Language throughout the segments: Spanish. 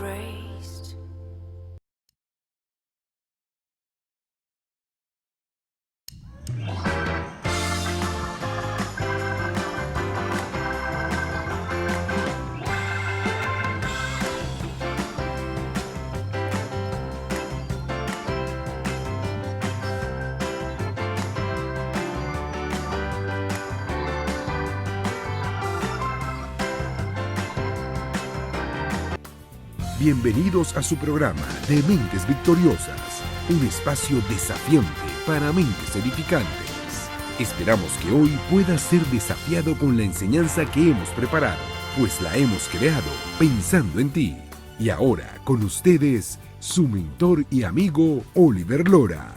praised. Bienvenidos a su programa de Mentes Victoriosas, un espacio desafiante para mentes edificantes. Esperamos que hoy puedas ser desafiado con la enseñanza que hemos preparado, pues la hemos creado pensando en ti. Y ahora, con ustedes, su mentor y amigo Oliver Lora.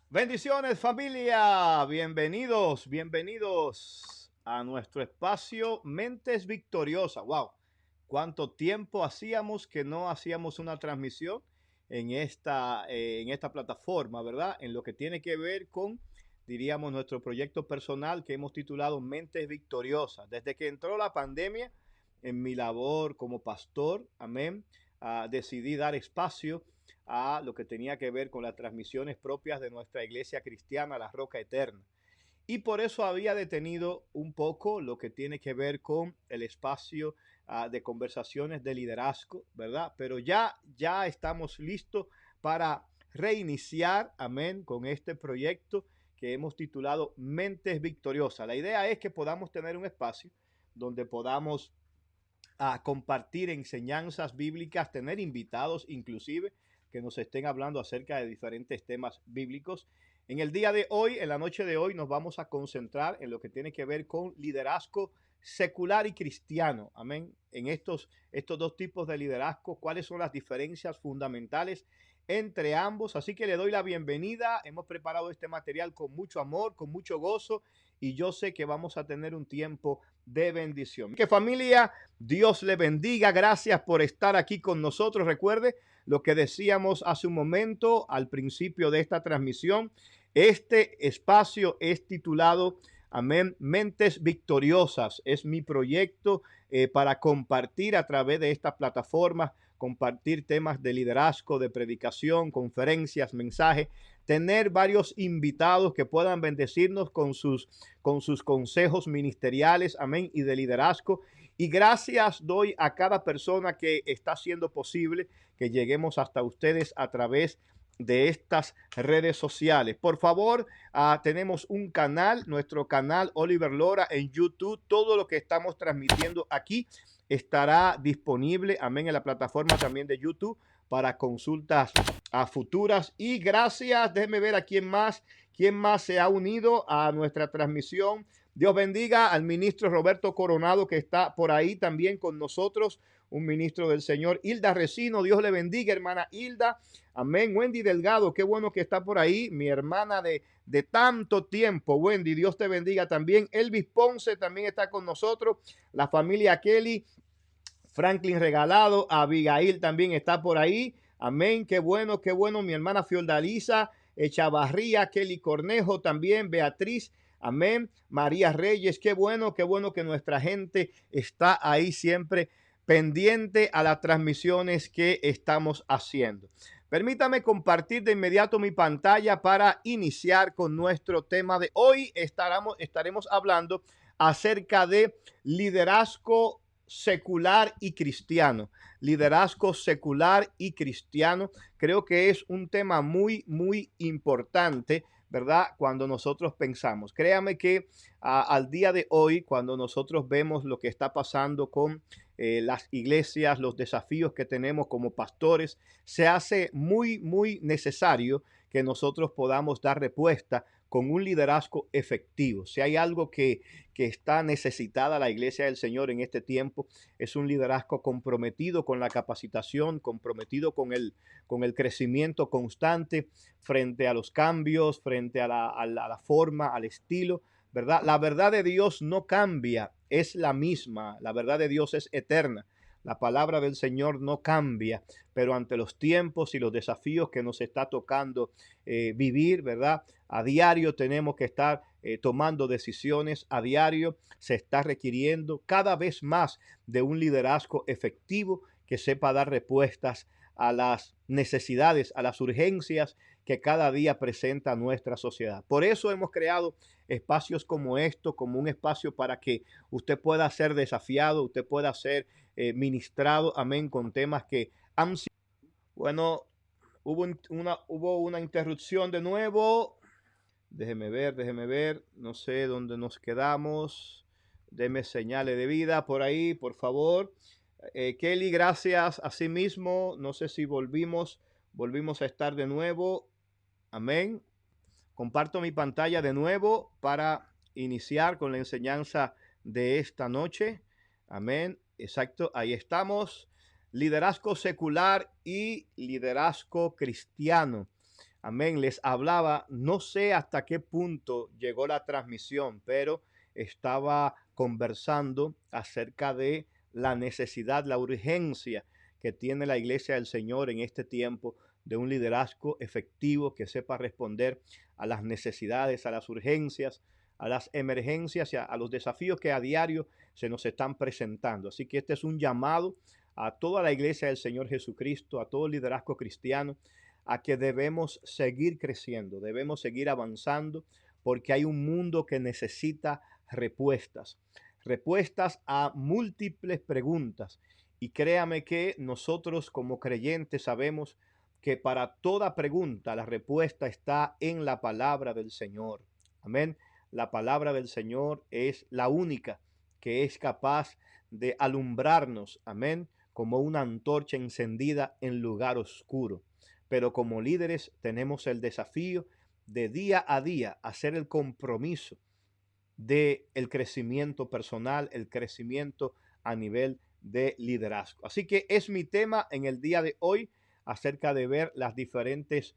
Bendiciones, familia, bienvenidos a nuestro espacio Mentes Victoriosas. Wow, cuánto tiempo hacíamos que no hacíamos una transmisión en esta plataforma, ¿verdad? En lo que tiene que ver con, diríamos, nuestro proyecto personal que hemos titulado Mentes Victoriosas. Desde que entró la pandemia, en mi labor como pastor, amén, decidí dar espacio a lo que tenía que ver con las transmisiones propias de nuestra iglesia cristiana, La Roca Eterna. Y por eso había detenido un poco lo que tiene que ver con el espacio de conversaciones de liderazgo, ¿verdad? Pero ya estamos listos para reiniciar, amén, con este proyecto que hemos titulado Mentes Victoriosas. La idea es que podamos tener un espacio donde podamos compartir enseñanzas bíblicas, tener invitados inclusive que nos estén hablando acerca de diferentes temas bíblicos. En el día de hoy, en la noche de hoy, nos vamos a concentrar en lo que tiene que ver con liderazgo secular y cristiano. Amén. En estos dos tipos de liderazgo, ¿cuáles son las diferencias fundamentales entre ambos? Así que le doy la bienvenida. Hemos preparado este material con mucho amor, con mucho gozo, y yo sé que vamos a tener un tiempo de bendición. Que familia, Dios le bendiga. Gracias por estar aquí con nosotros. Recuerde lo que decíamos hace un momento al principio de esta transmisión. Este espacio es titulado, amén, Mentes Victoriosas. Es mi proyecto para compartir a través de estas plataformas, compartir temas de liderazgo, de predicación, conferencias, mensajes, tener varios invitados que puedan bendecirnos con sus consejos ministeriales, amén, y de liderazgo. Y gracias doy a cada persona que está haciendo posible que lleguemos hasta ustedes a través de estas redes sociales. Por favor, tenemos un canal, nuestro canal Oliver Lora en YouTube. Todo lo que estamos transmitiendo aquí estará disponible, amén, en la plataforma también de YouTube para consultas futuras. Y gracias, déjenme ver a quién más se ha unido a nuestra transmisión. Dios bendiga al ministro Roberto Coronado, que está por ahí también con nosotros, un ministro del Señor. Hilda Resino, Dios le bendiga, hermana Hilda. Amén. Wendy Delgado, qué bueno que está por ahí, mi hermana de tanto tiempo. Wendy, Dios te bendiga también. Elvis Ponce también está con nosotros. La familia Kelly, Franklin Regalado, Abigail también está por ahí. Amén. Qué bueno, qué bueno. Mi hermana Fiordalisa, Chavarría, Kelly Cornejo también, Beatriz. Amén. María Reyes, qué bueno que nuestra gente está ahí siempre pendiente a las transmisiones que estamos haciendo. Permítame compartir de inmediato mi pantalla para iniciar con nuestro tema de hoy. Estaremos hablando acerca de liderazgo secular y cristiano. Liderazgo secular y cristiano. Creo que es un tema muy, muy importante, ¿verdad? Cuando nosotros pensamos. Créame que al día de hoy, cuando nosotros vemos lo que está pasando con las iglesias, los desafíos que tenemos como pastores, se hace muy, muy necesario que nosotros podamos dar respuesta con un liderazgo efectivo. Si hay algo que está necesitada la iglesia del Señor en este tiempo, es un liderazgo comprometido con la capacitación, comprometido con el crecimiento constante frente a los cambios, frente a la forma, al estilo, ¿verdad? La verdad de Dios no cambia, es la misma. La verdad de Dios es eterna. La palabra del Señor no cambia, pero ante los tiempos y los desafíos que nos está tocando vivir, ¿verdad? A diario tenemos que estar tomando decisiones, a diario se está requiriendo cada vez más de un liderazgo efectivo que sepa dar respuestas a las necesidades, a las urgencias que cada día presenta nuestra sociedad. Por eso hemos creado espacios como esto, como un espacio para que usted pueda ser desafiado, usted pueda ser ministrado, amén, con temas que han sido. Bueno, hubo una interrupción de nuevo. Déjeme ver, no sé dónde nos quedamos. Deme señales de vida por ahí, por favor. Kelly, gracias a sí mismo. No sé si volvimos a estar de nuevo. Amén. Comparto mi pantalla de nuevo para iniciar con la enseñanza de esta noche. Amén. Exacto, ahí estamos. Liderazgo secular y liderazgo cristiano. Amén. Les hablaba, no sé hasta qué punto llegó la transmisión, pero estaba conversando acerca de la necesidad, la urgencia que tiene la iglesia del Señor en este tiempo de un liderazgo efectivo que sepa responder a las necesidades, a las urgencias, a las emergencias y a los desafíos que a diario se nos están presentando. Así que este es un llamado a toda la iglesia del Señor Jesucristo, a todo el liderazgo cristiano, a que debemos seguir creciendo, debemos seguir avanzando, porque hay un mundo que necesita respuestas, respuestas a múltiples preguntas. Y créame que nosotros como creyentes sabemos que para toda pregunta la respuesta está en la palabra del Señor. Amén. La palabra del Señor es la única que es capaz de alumbrarnos, amén, como una antorcha encendida en lugar oscuro. Pero como líderes tenemos el desafío de día a día hacer el compromiso de el crecimiento personal, el crecimiento a nivel de liderazgo. Así que es mi tema en el día de hoy acerca de ver las diferentes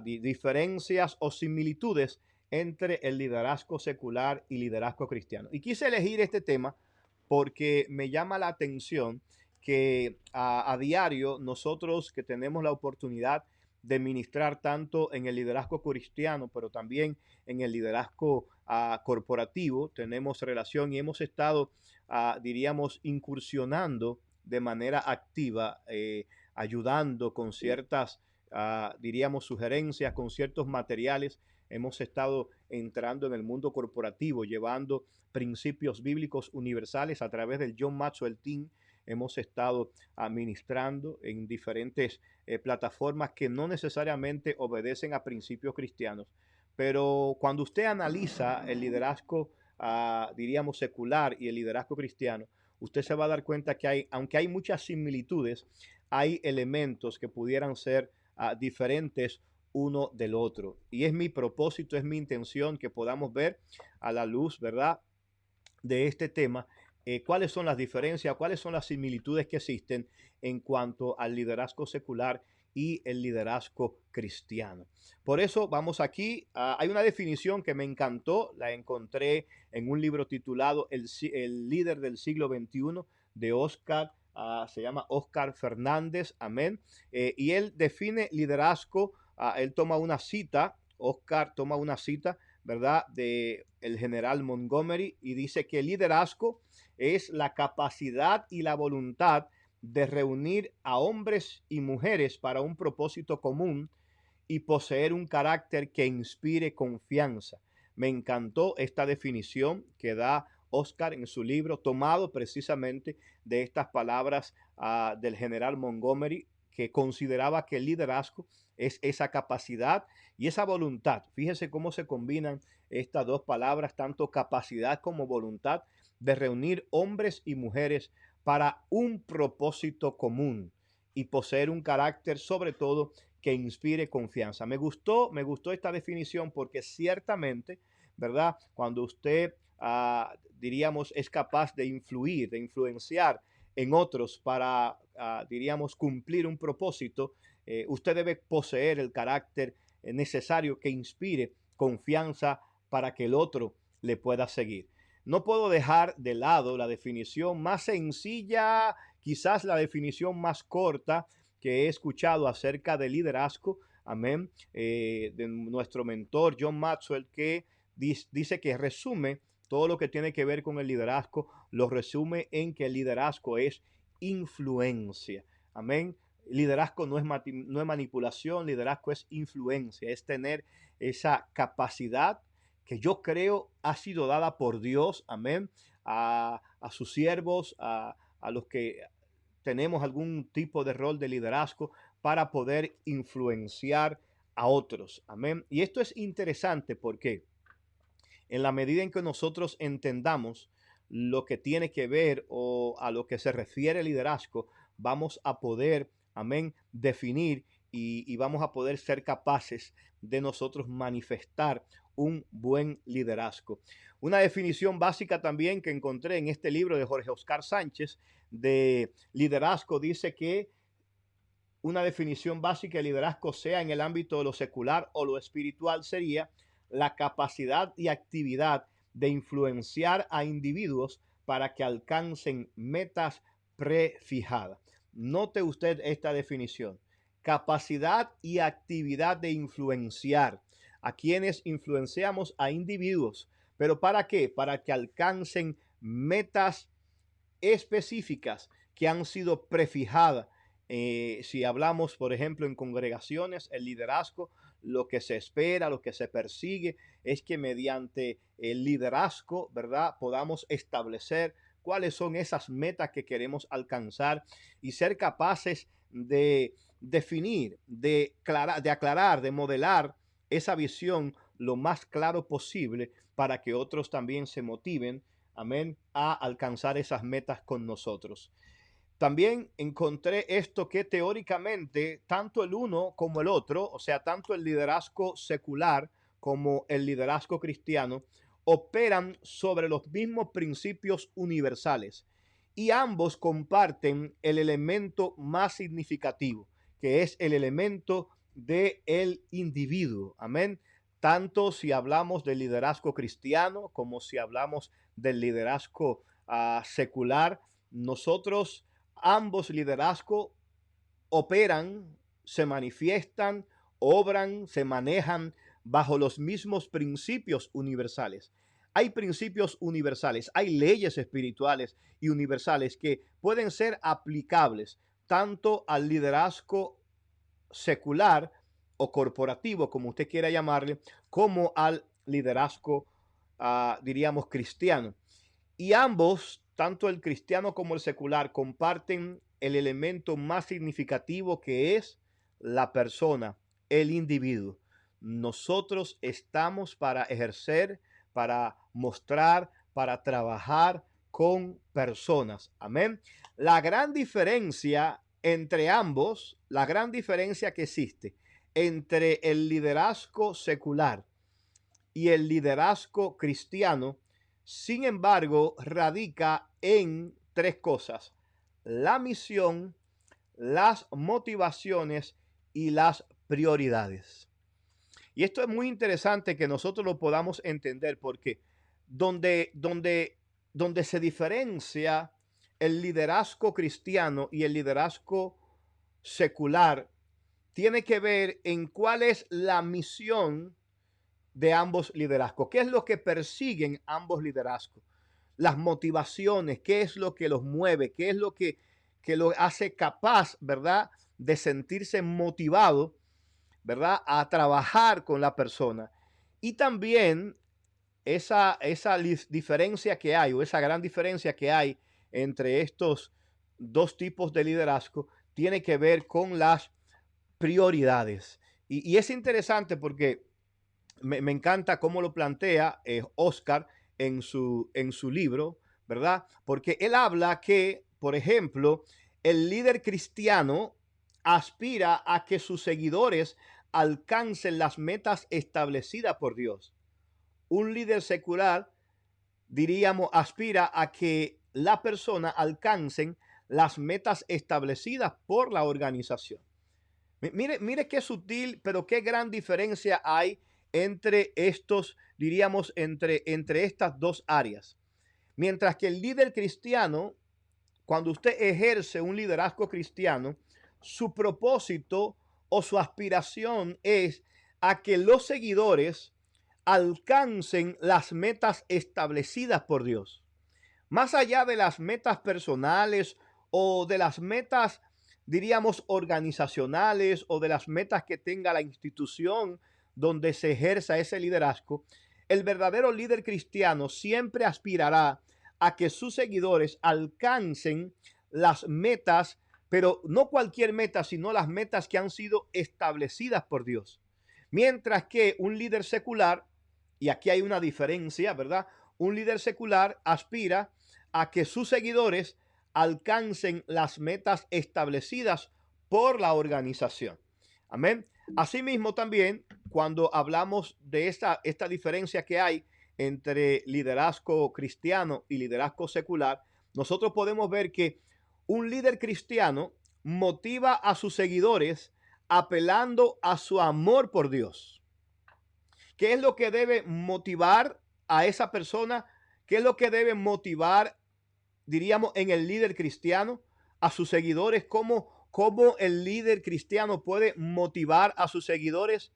diferencias o similitudes entre el liderazgo secular y liderazgo cristiano. Y quise elegir este tema porque me llama la atención que a diario nosotros que tenemos la oportunidad de ministrar tanto en el liderazgo cristiano, pero también en el liderazgo corporativo, tenemos relación y hemos estado, diríamos, incursionando de activa activa, ayudando con ciertas, diríamos, sugerencias, con ciertos materiales. Hemos estado entrando en el mundo corporativo, llevando principios bíblicos universales a través del John Maxwell Team. Hemos estado administrando en diferentes plataformas que no necesariamente obedecen a principios cristianos. Pero cuando usted analiza el liderazgo, diríamos, secular y el liderazgo cristiano, usted se va a dar cuenta que aunque hay muchas similitudes, hay elementos que pudieran ser diferentes uno del otro. Y es mi propósito, es mi intención que podamos ver a la luz, ¿verdad?, de este tema, cuáles son las diferencias, cuáles son las similitudes que existen en cuanto al liderazgo secular y el liderazgo cristiano. Por eso vamos aquí, hay una definición que me encantó, la encontré en un libro titulado El líder del siglo XXI de Oscar, se llama Oscar Fernández, amén, y él define liderazgo, él toma una cita, Oscar toma una cita, ¿verdad?, de el general Montgomery, y dice que el liderazgo es la capacidad y la voluntad de reunir a hombres y mujeres para un propósito común y poseer un carácter que inspire confianza. Me encantó esta definición que da Oscar en su libro, tomado precisamente de estas palabras del general Montgomery, que consideraba que el liderazgo es esa capacidad y esa voluntad. Fíjese cómo se combinan estas dos palabras, tanto capacidad como voluntad, de reunir hombres y mujeres para un propósito común y poseer un carácter, sobre todo, que inspire confianza. Me gustó esta definición porque ciertamente, ¿verdad?, cuando usted, diríamos, es capaz de influir, de influenciar en otros para, diríamos, cumplir un propósito, usted debe poseer el carácter necesario que inspire confianza para que el otro le pueda seguir. no puedo dejar de lado la definición más sencilla, quizás la definición más corta que he escuchado acerca del liderazgo, amén, de nuestro mentor John Maxwell, que dice que resume todo lo que tiene que ver con el liderazgo, lo resume en que el liderazgo es influencia, amén. Liderazgo no es manipulación, liderazgo es influencia, es tener esa capacidad que yo creo ha sido dada por Dios, amén, a sus siervos, a los que tenemos algún tipo de rol de liderazgo para poder influenciar a otros, amén. Y esto es interesante porque en la medida en que nosotros entendamos lo que tiene que ver o a lo que se refiere el liderazgo, vamos a poder, amén, definir y vamos a poder ser capaces de nosotros manifestar un buen liderazgo. Una definición básica también que encontré en este libro de Jorge Oscar Sánchez de liderazgo dice que una definición básica de liderazgo, sea en el ámbito de lo secular o lo espiritual, sería la capacidad y actividad de influenciar a individuos para que alcancen metas prefijadas. Note usted esta definición: capacidad y actividad de influenciar. ¿A quienes influenciamos? A individuos. ¿Pero para qué? Para que alcancen metas específicas que han sido prefijadas. Si hablamos, por ejemplo, en congregaciones, el liderazgo, lo que se espera, lo que se persigue es que mediante el liderazgo, ¿verdad?, podamos establecer cuáles son esas metas que queremos alcanzar y ser capaces de definir, aclarar, de modelar esa visión lo más claro posible para que otros también se motiven, amén, a alcanzar esas metas con nosotros. También encontré esto, que teóricamente tanto el uno como el otro, o sea, tanto el liderazgo secular como el liderazgo cristiano, operan sobre los mismos principios universales y ambos comparten el elemento más significativo, que es el elemento del individuo. Amén. Tanto si hablamos del liderazgo cristiano como si hablamos del liderazgo secular, nosotros ambos liderazgos operan, se manifiestan, obran, se manejan bajo los mismos principios universales. Hay principios universales, hay leyes espirituales y universales que pueden ser aplicables tanto al liderazgo secular o corporativo, como usted quiera llamarle, como al liderazgo, diríamos, cristiano. Y ambos, tanto el cristiano como el secular, comparten el elemento más significativo, que es la persona, el individuo. Nosotros estamos para ejercer, para mostrar, para trabajar con personas. Amén. La gran diferencia entre ambos, la gran diferencia que existe entre el liderazgo secular y el liderazgo cristiano, sin embargo, radica en tres cosas: la misión, las motivaciones y las prioridades. Y esto es muy interesante que nosotros lo podamos entender, porque donde se diferencia el liderazgo cristiano y el liderazgo secular tiene que ver en cuál es la misión de ambos liderazgos. ¿Qué es lo que persiguen ambos liderazgos? Las motivaciones, qué es lo que los mueve, qué es lo que lo hace capaz, ¿verdad?, de sentirse motivado, ¿verdad?, a trabajar con la persona. Y también esa diferencia que hay, o esa gran diferencia que hay entre estos dos tipos de liderazgo, tiene que ver con las prioridades. Y es interesante porque me encanta cómo lo plantea Oscar en su libro, ¿verdad? Porque él habla que, por ejemplo, el líder cristiano aspira a que sus seguidores alcancen las metas establecidas por Dios. Un líder secular, diríamos, aspira a que la persona alcancen las metas establecidas por la organización. Mire qué sutil, pero qué gran diferencia hay entre estos, diríamos, entre estas dos áreas. Mientras que el líder cristiano, cuando usted ejerce un liderazgo cristiano, su propósito o su aspiración es a que los seguidores alcancen las metas establecidas por Dios. Más allá de las metas personales o de las metas, diríamos, organizacionales o de las metas que tenga la institución donde se ejerza ese liderazgo, el verdadero líder cristiano siempre aspirará a que sus seguidores alcancen las metas, pero no cualquier meta, sino las metas que han sido establecidas por Dios. Mientras que un líder secular, y aquí hay una diferencia, ¿verdad? Un líder secular aspira a que sus seguidores alcancen las metas establecidas por la organización. Amén. Asimismo también, cuando hablamos de esta diferencia que hay entre liderazgo cristiano y liderazgo secular, nosotros podemos ver que un líder cristiano motiva a sus seguidores apelando a su amor por Dios. ¿Qué es lo que debe motivar a esa persona? ¿Qué es lo que debe motivar, diríamos, en el líder cristiano a sus seguidores? ¿Cómo el líder cristiano puede motivar a sus seguidores?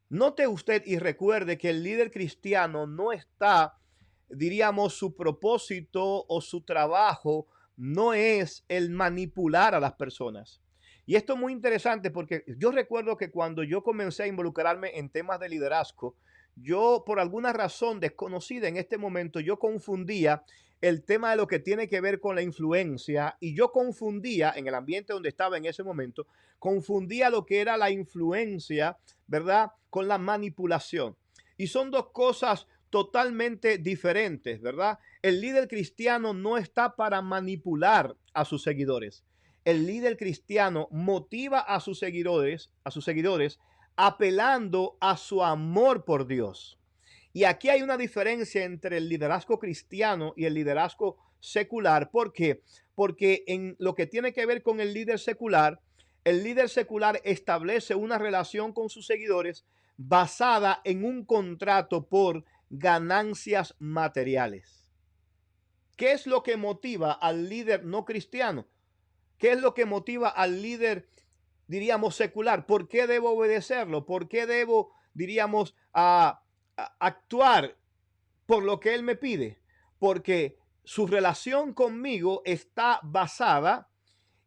Note usted y recuerde que el líder cristiano no está, diríamos, su propósito o su trabajo no es el manipular a las personas. Y esto es muy interesante porque yo recuerdo que cuando yo comencé a involucrarme en temas de liderazgo, yo por alguna razón desconocida en este momento, yo confundía el tema de lo que tiene que ver con la influencia y yo confundía en el ambiente donde estaba en ese momento, confundía lo que era la influencia, ¿verdad? Con la manipulación. Y son dos cosas totalmente diferentes, ¿verdad? El líder cristiano no está para manipular a sus seguidores. El líder cristiano motiva a sus seguidores, apelando a su amor por Dios. Y aquí hay una diferencia entre el liderazgo cristiano y el liderazgo secular. ¿Por qué? Porque en lo que tiene que ver con el líder secular establece una relación con sus seguidores basada en un contrato por ganancias materiales. ¿Qué es lo que motiva al líder no cristiano? ¿Qué es lo que motiva al líder, diríamos, secular? ¿Por qué debo obedecerlo? ¿Por qué debo, diríamos, actuar por lo que él me pide? Porque su relación conmigo está basada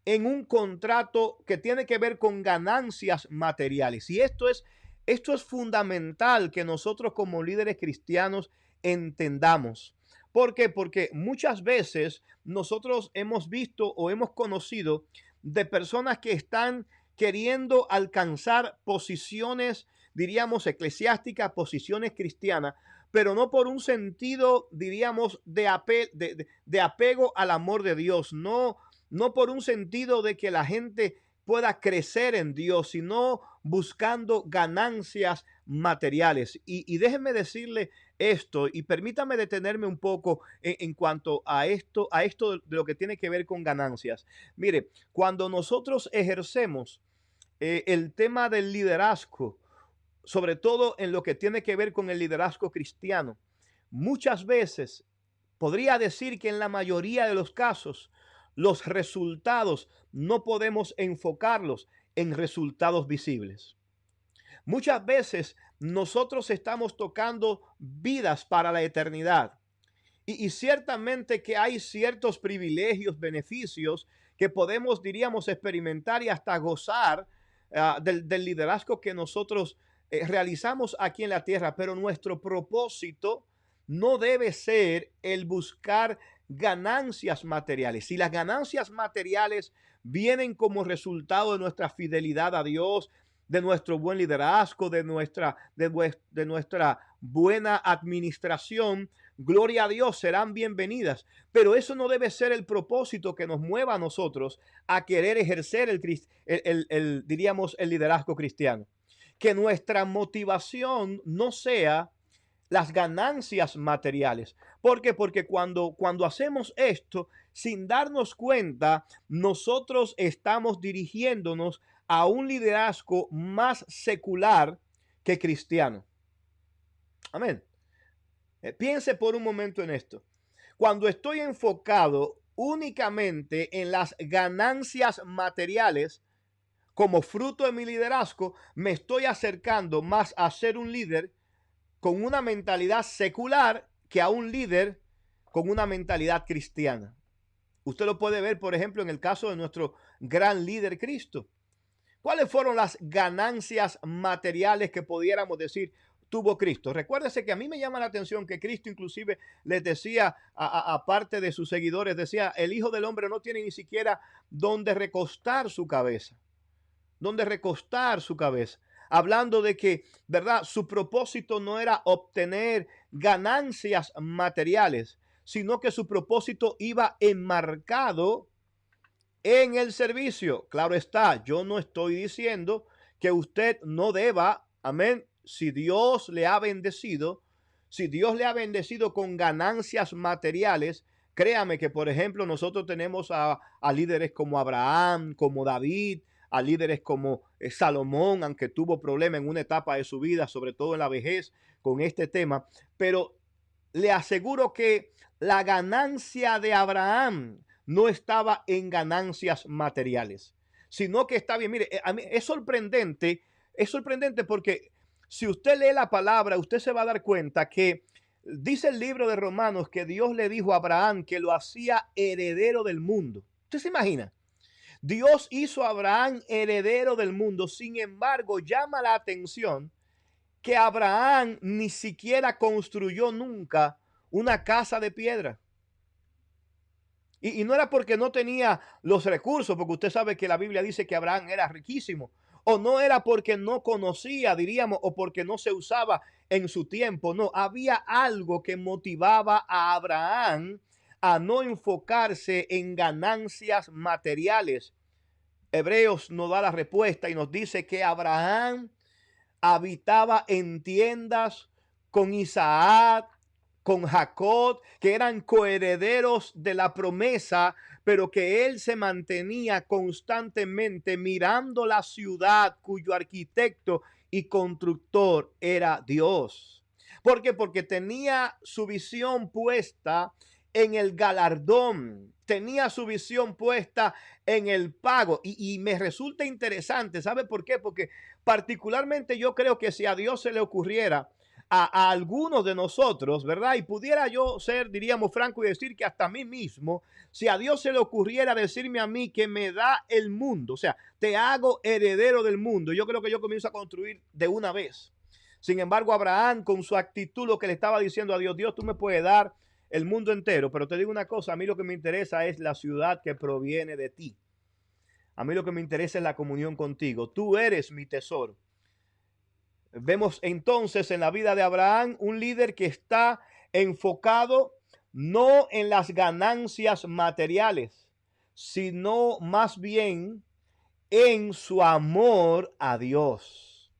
en un contrato que tiene que ver con ganancias materiales. Y esto es fundamental que nosotros como líderes cristianos entendamos. ¿Por qué? Porque muchas veces nosotros hemos visto o hemos conocido de personas que están queriendo alcanzar posiciones, diríamos, eclesiásticas, posiciones cristianas, pero no por un sentido, diríamos, de apego al amor de Dios, no por un sentido de que la gente pueda crecer en Dios, sino buscando ganancias materiales. Y déjenme decirle esto, y permítame detenerme un poco en cuanto a esto de lo que tiene que ver con ganancias. Mire, cuando nosotros ejercemos el tema del liderazgo, sobre todo en lo que tiene que ver con el liderazgo cristiano, muchas veces, podría decir que en la mayoría de los casos, los resultados no podemos enfocarlos en resultados visibles. Muchas veces nosotros estamos tocando vidas para la eternidad. Y ciertamente que hay ciertos privilegios, beneficios que podemos, diríamos, experimentar y hasta gozar del liderazgo que nosotros realizamos aquí en la tierra, pero nuestro propósito no debe ser el buscar ganancias materiales. Si las ganancias materiales vienen como resultado de nuestra fidelidad a Dios, de nuestro buen liderazgo, de nuestra buena administración, gloria a Dios, serán bienvenidas. Pero eso no debe ser el propósito que nos mueva a nosotros a querer ejercer diríamos, el liderazgo cristiano. Que nuestra motivación no sea las ganancias materiales. ¿Por qué? Porque cuando hacemos esto, sin darnos cuenta, nosotros estamos dirigiéndonos a un liderazgo más secular que cristiano. Amén. Piense por un momento en esto. Cuando estoy enfocado únicamente en las ganancias materiales como fruto de mi liderazgo, me estoy acercando más a ser un líder con una mentalidad secular que a un líder con una mentalidad cristiana. Usted lo puede ver, por ejemplo, en el caso de nuestro gran líder Cristo. ¿Cuáles fueron las ganancias materiales que pudiéramos decir tuvo Cristo? Recuérdese que a mí me llama la atención que Cristo inclusive les decía a parte de sus seguidores, decía, el Hijo del Hombre no tiene ni siquiera donde recostar su cabeza. Donde recostar su cabeza. Hablando de que, ¿verdad? Su propósito no era obtener ganancias materiales, sino que su propósito iba enmarcado en el servicio. Claro está, yo no estoy diciendo que usted no deba, amén, si Dios le ha bendecido, si Dios le ha bendecido con ganancias materiales, créame que, por ejemplo, nosotros tenemos a líderes como Abraham, como David, a líderes como Salomón, aunque tuvo problemas en una etapa de su vida, sobre todo en la vejez, con este tema, pero le aseguro que la ganancia de Abraham no estaba en ganancias materiales, sino que está bien. Mire, a mí es sorprendente porque si usted lee la palabra, usted se va a dar cuenta que dice el libro de Romanos que Dios le dijo a Abraham que lo hacía heredero del mundo. ¿Usted se imagina? Dios hizo a Abraham heredero del mundo. Sin embargo, llama la atención que Abraham ni siquiera construyó nunca una casa de piedra. Y no era porque no tenía los recursos, porque usted sabe que la Biblia dice que Abraham era riquísimo. O no era porque no conocía, diríamos, o porque no se usaba en su tiempo. No, había algo que motivaba a Abraham a no enfocarse en ganancias materiales. Hebreos nos da la respuesta y nos dice que Abraham habitaba en tiendas con Isaac, con Jacob, que eran coherederos de la promesa, pero que él se mantenía constantemente mirando la ciudad cuyo arquitecto y constructor era Dios. ¿Por qué? Porque tenía su visión puesta en el galardón, tenía su visión puesta en el pago. Y me resulta interesante, ¿sabe por qué? Porque particularmente yo creo que si a Dios se le ocurriera a algunos de nosotros, ¿verdad? Y pudiera yo ser, diríamos, franco y decir que hasta a mí mismo, si a Dios se le ocurriera decirme a mí que me da el mundo, o sea, te hago heredero del mundo, yo creo que yo comienzo a construir de una vez. Sin embargo, Abraham, con su actitud, lo que le estaba diciendo a Dios, Dios, tú me puedes dar el mundo entero, pero te digo una cosa, a mí lo que me interesa es la ciudad que proviene de ti. A mí lo que me interesa es la comunión contigo. Tú eres mi tesoro. Vemos entonces en la vida de Abraham un líder que está enfocado no en las ganancias materiales, sino más bien en su amor a Dios.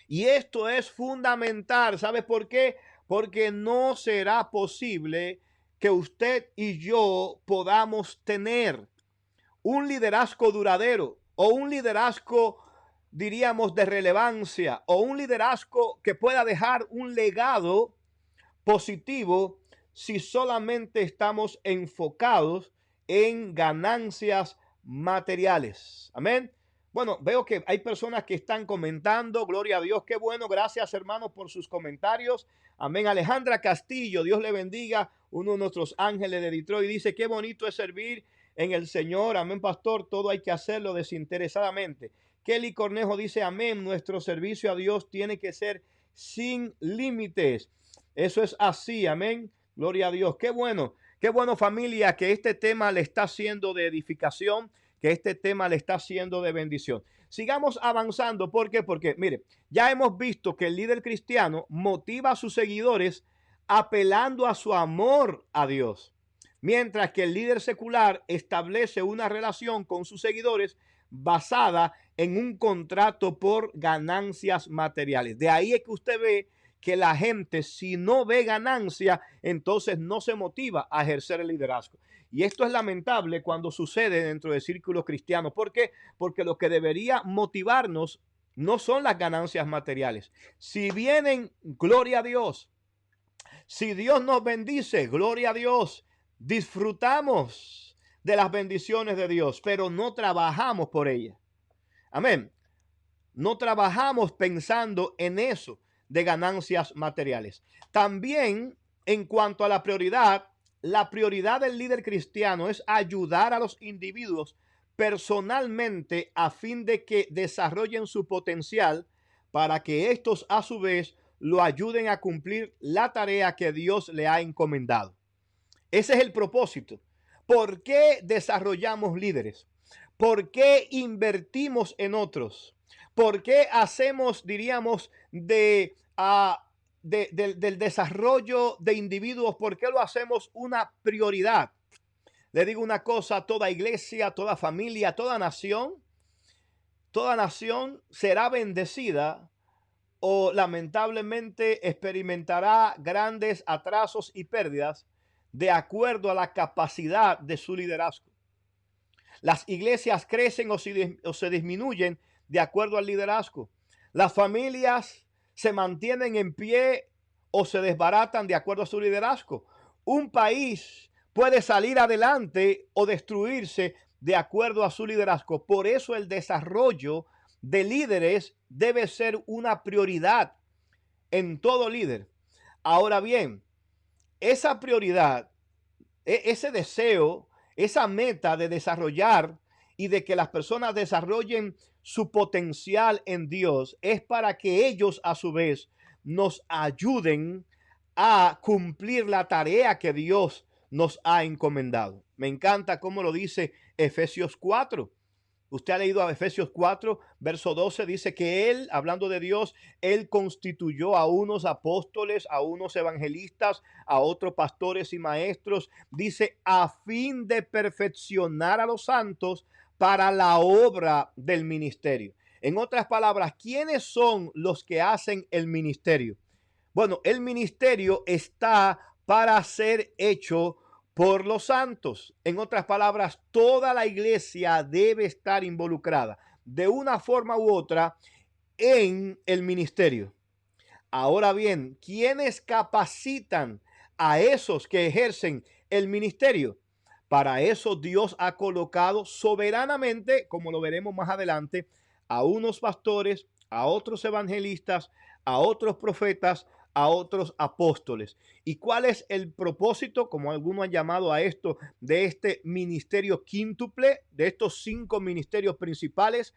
Y esto es fundamental. ¿Sabe por qué? Porque no será posible que usted y yo podamos tener un liderazgo duradero o un liderazgo, diríamos, de relevancia o un liderazgo que pueda dejar un legado positivo si solamente estamos enfocados en ganancias materiales. Amén. Bueno, veo que hay personas que están comentando. Gloria a Dios. Qué bueno. Gracias, hermanos, por sus comentarios. Amén. Alejandra Castillo, Dios le bendiga. Uno de nuestros ángeles de Detroit dice, qué bonito es servir en el Señor. Amén, pastor. Todo hay que hacerlo desinteresadamente. Kelly Cornejo dice, amén. Nuestro servicio a Dios tiene que ser sin límites. Eso es así. Amén. Gloria a Dios. Qué bueno, familia, que este tema le está siendo de edificación, que este tema le está siendo de bendición. Sigamos avanzando. ¿Por qué? Porque, mire, ya hemos visto que el líder cristiano motiva a sus seguidores apelando a su amor a Dios, mientras que el líder secular establece una relación con sus seguidores basada en un contrato por ganancias materiales. De ahí es que usted ve que la gente, si no ve ganancia, entonces no se motiva a ejercer el liderazgo. Y esto es lamentable cuando sucede dentro de círculos cristianos. ¿Por qué? Porque lo que debería motivarnos no son las ganancias materiales. Si vienen, gloria a Dios. Si Dios nos bendice, gloria a Dios. disfrutamos de las bendiciones de Dios, pero no trabajamos por ellas. Amén. No trabajamos pensando en eso de ganancias materiales. También en cuanto a la prioridad del líder cristiano es ayudar a los individuos personalmente a fin de que desarrollen su potencial para que estos a su vez lo ayuden a cumplir la tarea que Dios le ha encomendado. Ese es el propósito. ¿Por qué desarrollamos líderes? ¿Por qué invertimos en otros? ¿Por qué hacemos, diríamos, del desarrollo de individuos? ¿Por qué lo hacemos una prioridad? Le digo una cosa, toda iglesia, toda familia, toda nación será bendecida o lamentablemente experimentará grandes atrasos y pérdidas de acuerdo a la capacidad de su liderazgo. Las iglesias crecen o se disminuyen de acuerdo al liderazgo. Las familias se mantienen en pie o se desbaratan de acuerdo a su liderazgo. Un país puede salir adelante o destruirse de acuerdo a su liderazgo. Por eso el desarrollo de líderes debe ser una prioridad en todo líder. Ahora bien, esa prioridad, ese deseo, esa meta de desarrollar y de que las personas desarrollen su potencial en Dios es para que ellos a su vez nos ayuden a cumplir la tarea que Dios nos ha encomendado. Me encanta cómo lo dice Efesios 4. Usted ha leído a Efesios 4, verso 12, dice que Él, hablando de Dios, Él constituyó a unos apóstoles, a unos evangelistas, a otros pastores y maestros, dice, a fin de perfeccionar a los santos para la obra del ministerio. En otras palabras, ¿quiénes son los que hacen el ministerio? Bueno, el ministerio está para ser hecho por los santos. En otras palabras, toda la iglesia debe estar involucrada de una forma u otra en el ministerio. Ahora bien, ¿quiénes capacitan a esos que ejercen el ministerio? Para eso Dios ha colocado soberanamente, como lo veremos más adelante, a unos pastores, a otros evangelistas, a otros profetas, a otros apóstoles. ¿Y cuál es el propósito, como algunos han llamado a esto, de este ministerio quíntuple, de estos 5 ministerios principales?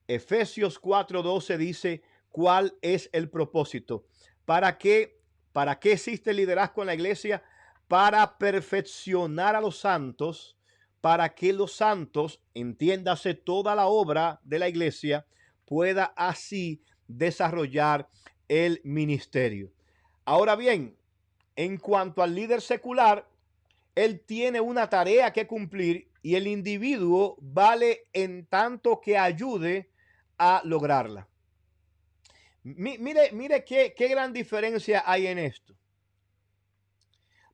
Efesios 4:12 dice cuál es el propósito. ¿Para qué existe el liderazgo en la iglesia? Para perfeccionar a los santos, para que los santos, entiéndase toda la obra de la iglesia, pueda así desarrollar el ministerio. Ahora bien, en cuanto al líder secular, él tiene una tarea que cumplir y el individuo vale en tanto que ayude a lograrla. Mire qué gran diferencia hay en esto.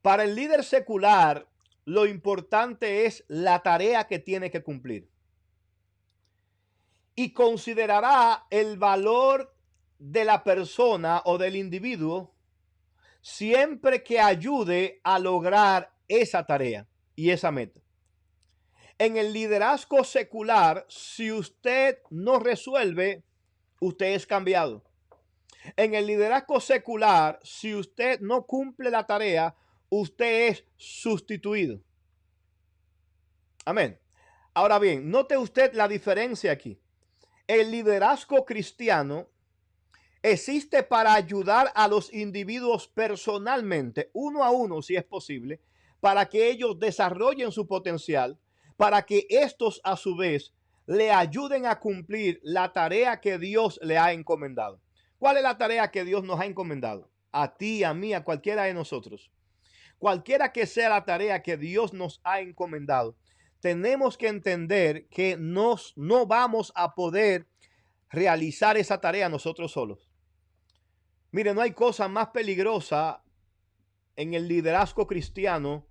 Para el líder secular, lo importante es la tarea que tiene que cumplir. Y considerará el valor de la persona o del individuo siempre que ayude a lograr esa tarea y esa meta. En el liderazgo secular, si usted no resuelve, usted es cambiado. En el liderazgo secular, si usted no cumple la tarea, usted es sustituido. Amén. Ahora bien, note usted la diferencia aquí. El liderazgo cristiano existe para ayudar a los individuos personalmente, uno a uno si es posible, para que ellos desarrollen su potencial, para que estos a su vez le ayuden a cumplir la tarea que Dios le ha encomendado. ¿Cuál es la tarea que Dios nos ha encomendado? A ti, a mí, a cualquiera de nosotros. Cualquiera que sea la tarea que Dios nos ha encomendado, tenemos que entender que no vamos a poder realizar esa tarea nosotros solos. Mire, no hay cosa más peligrosa en el liderazgo cristiano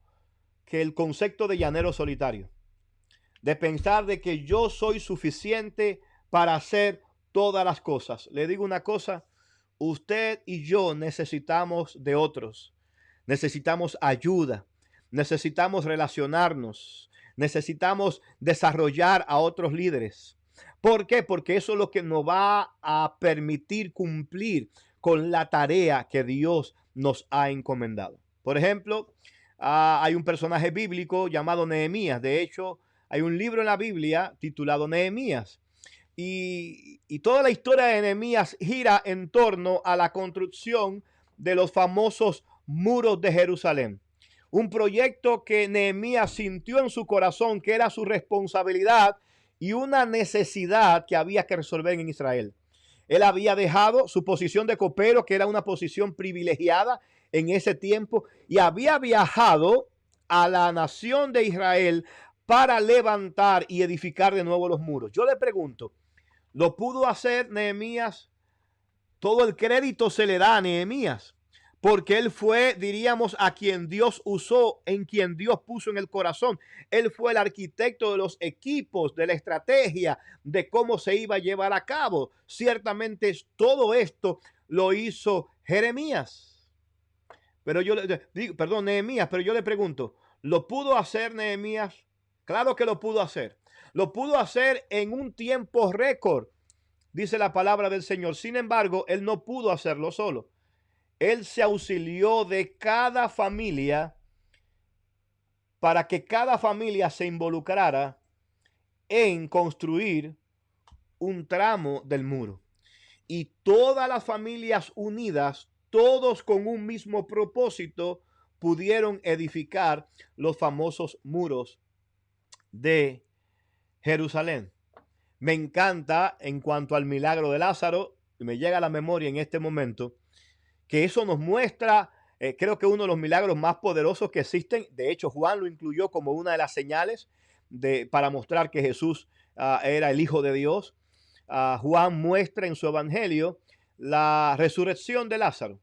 que el concepto de llanero solitario. De pensar de que yo soy suficiente para hacer todas las cosas. Le digo una cosa, usted y yo necesitamos de otros. Necesitamos ayuda. necesitamos relacionarnos, necesitamos desarrollar a otros líderes. ¿Por qué? Porque eso es lo que nos va a permitir cumplir con la tarea que Dios nos ha encomendado. Por ejemplo, hay un personaje bíblico llamado Nehemías. De hecho, hay un libro en la Biblia titulado Nehemías. Y toda la historia de Nehemías gira en torno a la construcción de los famosos muros de Jerusalén. Un proyecto que Nehemías sintió en su corazón que era su responsabilidad y una necesidad que había que resolver en Israel. Él había dejado su posición de copero, que era una posición privilegiada en ese tiempo, y había viajado a la nación de Israel para levantar y edificar de nuevo los muros. Yo le pregunto, ¿lo pudo hacer Nehemías? Todo el crédito se le da a Nehemías, porque él fue, diríamos, a quien Dios usó, en quien Dios puso en el corazón. Él fue el arquitecto de los equipos, de la estrategia, de cómo se iba a llevar a cabo. Ciertamente todo esto lo hizo Jeremías. Pero yo le digo, perdón, Nehemías, pero yo le pregunto, ¿lo pudo hacer Nehemías? Claro que lo pudo hacer. Lo pudo hacer en un tiempo récord, dice la palabra del Señor. Sin embargo, él no pudo hacerlo solo. Él se auxilió de cada familia para que cada familia se involucrara en construir un tramo del muro. Y todas las familias unidas, todos con un mismo propósito, pudieron edificar los famosos muros de Jerusalén. Me encanta en cuanto al milagro de Lázaro, me llega a la memoria en este momento, que eso nos muestra, creo que uno de los milagros más poderosos que existen. De hecho, Juan lo incluyó como una de las señales para mostrar que Jesús era el Hijo de Dios. Juan muestra en su evangelio la resurrección de Lázaro.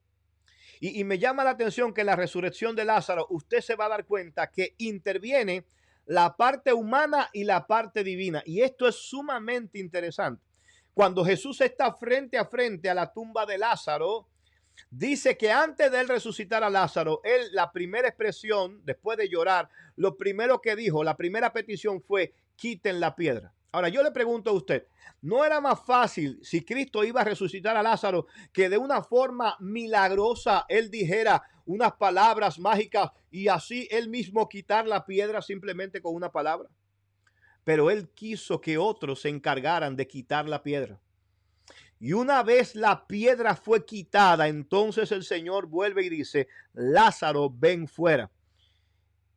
Y me llama la atención que en la resurrección de Lázaro usted se va a dar cuenta que interviene la parte humana y la parte divina. Y esto es sumamente interesante. Cuando Jesús está frente a frente a la tumba de Lázaro, dice que antes de él resucitar a Lázaro, él, la primera expresión, después de llorar, lo primero que dijo, la primera petición fue, quiten la piedra. Ahora, yo le pregunto a usted, ¿no era más fácil si Cristo iba a resucitar a Lázaro que de una forma milagrosa él dijera unas palabras mágicas y así él mismo quitar la piedra simplemente con una palabra? Pero él quiso que otros se encargaran de quitar la piedra. Y una vez la piedra fue quitada, entonces el Señor vuelve y dice, Lázaro, ven fuera.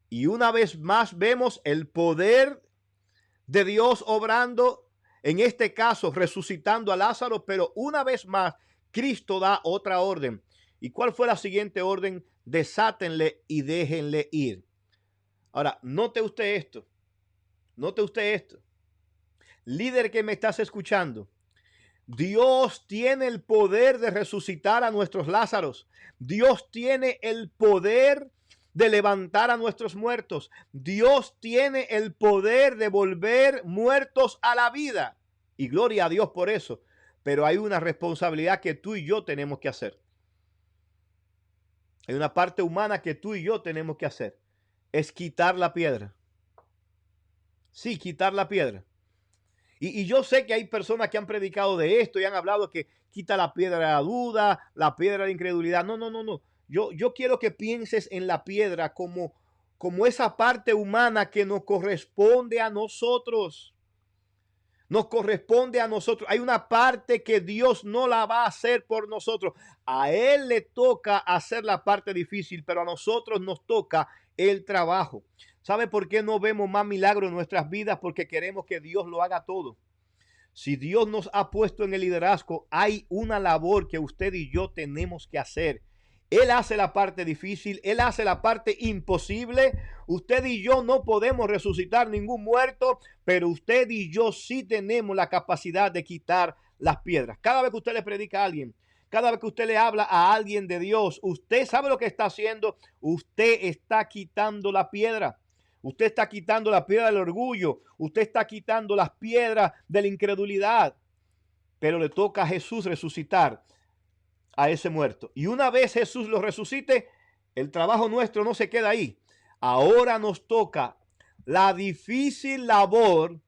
Y una vez más vemos el poder de Dios obrando, en este caso resucitando a Lázaro, pero una vez más Cristo da otra orden. ¿Y cuál fue la siguiente orden? Desátenle y déjenle ir. Ahora, note usted esto. Note usted esto. Líder que me estás escuchando. Dios tiene el poder de resucitar a nuestros Lázaros. Dios tiene el poder de levantar a nuestros muertos. Dios tiene el poder de volver muertos a la vida. Y gloria a Dios por eso. Pero hay una responsabilidad que tú y yo tenemos que hacer. Hay una parte humana que tú y yo tenemos que hacer. Es quitar la piedra. Sí, quitar la piedra. Y yo sé que hay personas que han predicado de esto y han hablado que quita la piedra de la duda, la piedra de incredulidad. No. Yo quiero que pienses en la piedra como esa parte humana que nos corresponde a nosotros. Nos corresponde a nosotros. Hay una parte que Dios no la va a hacer por nosotros. A Él le toca hacer la parte difícil, pero a nosotros nos toca el trabajo. ¿Sabe por qué no vemos más milagros en nuestras vidas? Porque queremos que Dios lo haga todo. Si Dios nos ha puesto en el liderazgo, hay una labor que usted y yo tenemos que hacer. Él hace la parte difícil, Él hace la parte imposible. Usted y yo no podemos resucitar ningún muerto, pero usted y yo sí tenemos la capacidad de quitar las piedras. Cada vez que usted le predica a alguien, cada vez que usted le habla a alguien de Dios, usted sabe lo que está haciendo. Usted está quitando la piedra. Usted está quitando la piedra del orgullo. Usted está quitando las piedras de la incredulidad. Pero le toca a Jesús resucitar a ese muerto. Y una vez Jesús lo resucite, el trabajo nuestro no se queda ahí. ahora nos toca la difícil labor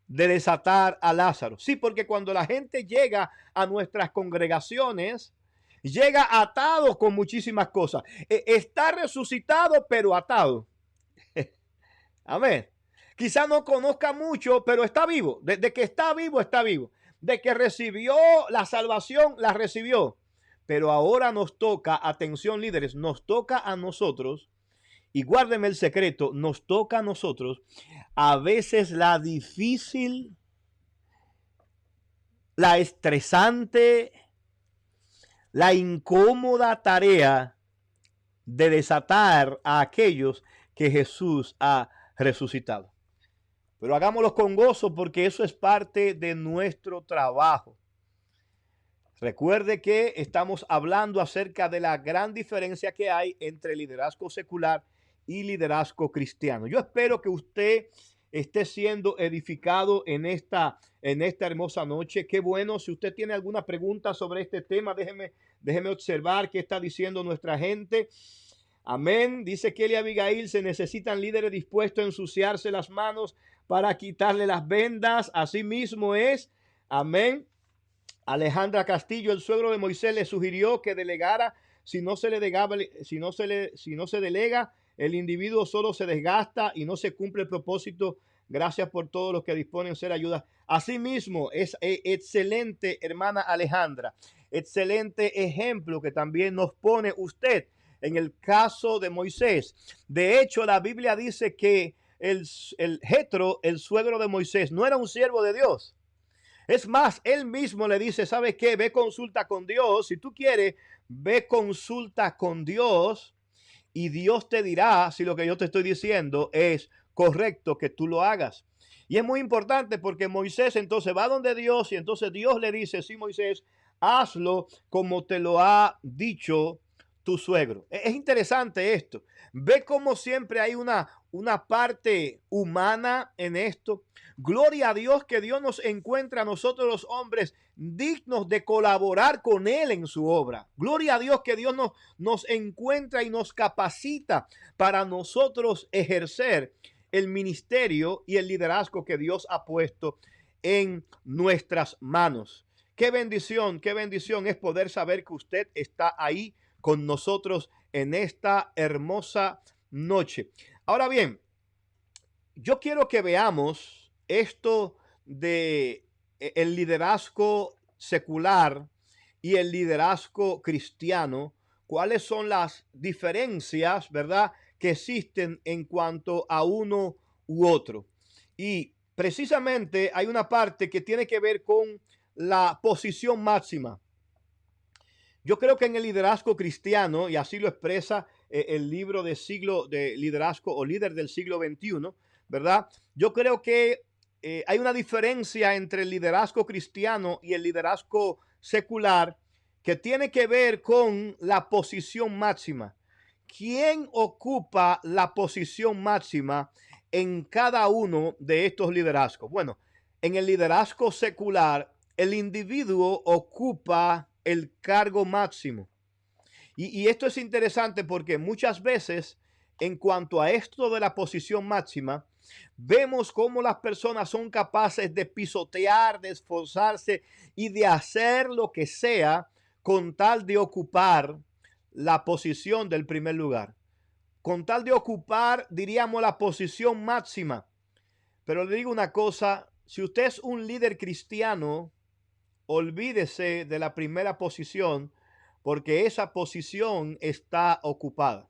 de desatar a Lázaro. Sí, porque cuando la gente llega a nuestras congregaciones, llega atado con muchísimas cosas. Está resucitado, pero atado. Amén. Quizá no conozca mucho, pero está vivo. De que está vivo, está vivo. De que recibió la salvación, la recibió. Pero ahora nos toca, atención líderes, nos toca a nosotros, y guárdeme el secreto, nos toca a nosotros a veces la difícil, la estresante, la incómoda tarea de desatar a aquellos que Jesús ha resucitado. Pero hagámoslo con gozo porque eso es parte de nuestro trabajo. Recuerde que estamos hablando acerca de la gran diferencia que hay entre liderazgo secular y liderazgo cristiano. Yo espero que usted esté siendo edificado en esta hermosa noche. Qué bueno. Si usted tiene alguna pregunta sobre este tema, déjeme observar qué está diciendo nuestra gente. Amén. Dice Kelly Abigail, se necesitan líderes dispuestos a ensuciarse las manos para quitarle las vendas. Así mismo es. Amén. Alejandra Castillo, el suegro de Moisés, le sugirió que delegara. Si no se delega, el individuo solo se desgasta y no se cumple el propósito. Gracias por todos los que disponen ser ayuda. Asimismo, es excelente, hermana Alejandra. Excelente ejemplo que también nos pone usted en el caso de Moisés. De hecho, la Biblia dice que el Jetro, el suegro de Moisés, no era un siervo de Dios. Es más, él mismo le dice, ¿sabes qué? Ve, consulta con Dios. Si tú quieres, ve, consulta con Dios y Dios te dirá si lo que yo te estoy diciendo es correcto que tú lo hagas. Y es muy importante porque Moisés entonces va donde Dios y entonces Dios le dice, sí, Moisés, hazlo como te lo ha dicho tu suegro. Es interesante esto. Ve cómo siempre hay una parte humana en esto. Gloria a Dios que Dios nos encuentra a nosotros los hombres dignos de colaborar con Él en su obra. Gloria a Dios que Dios nos encuentra y nos capacita para nosotros ejercer el ministerio y el liderazgo que Dios ha puesto en nuestras manos. Qué bendición es poder saber que usted está ahí con nosotros en esta hermosa noche. Ahora bien, yo quiero que veamos esto de el liderazgo secular y el liderazgo cristiano, cuáles son las diferencias, ¿verdad?, que existen en cuanto a uno u otro. Y precisamente hay una parte que tiene que ver con la posición máxima. Yo creo que en el liderazgo cristiano, y así lo expresa el libro de liderazgo o líder del siglo XXI, ¿verdad? Yo creo que hay una diferencia entre el liderazgo cristiano y el liderazgo secular que tiene que ver con la posición máxima. ¿Quién ocupa la posición máxima en cada uno de estos liderazgos? Bueno, en el liderazgo secular, el individuo ocupa el cargo máximo. Y esto es interesante porque muchas veces, en cuanto a esto de la posición máxima, vemos cómo las personas son capaces de pisotear, de esforzarse y de hacer lo que sea con tal de ocupar la posición del primer lugar. Con tal de ocupar, diríamos, la posición máxima. Pero le digo una cosa, si usted es un líder cristiano, olvídese de la primera posición porque esa posición está ocupada.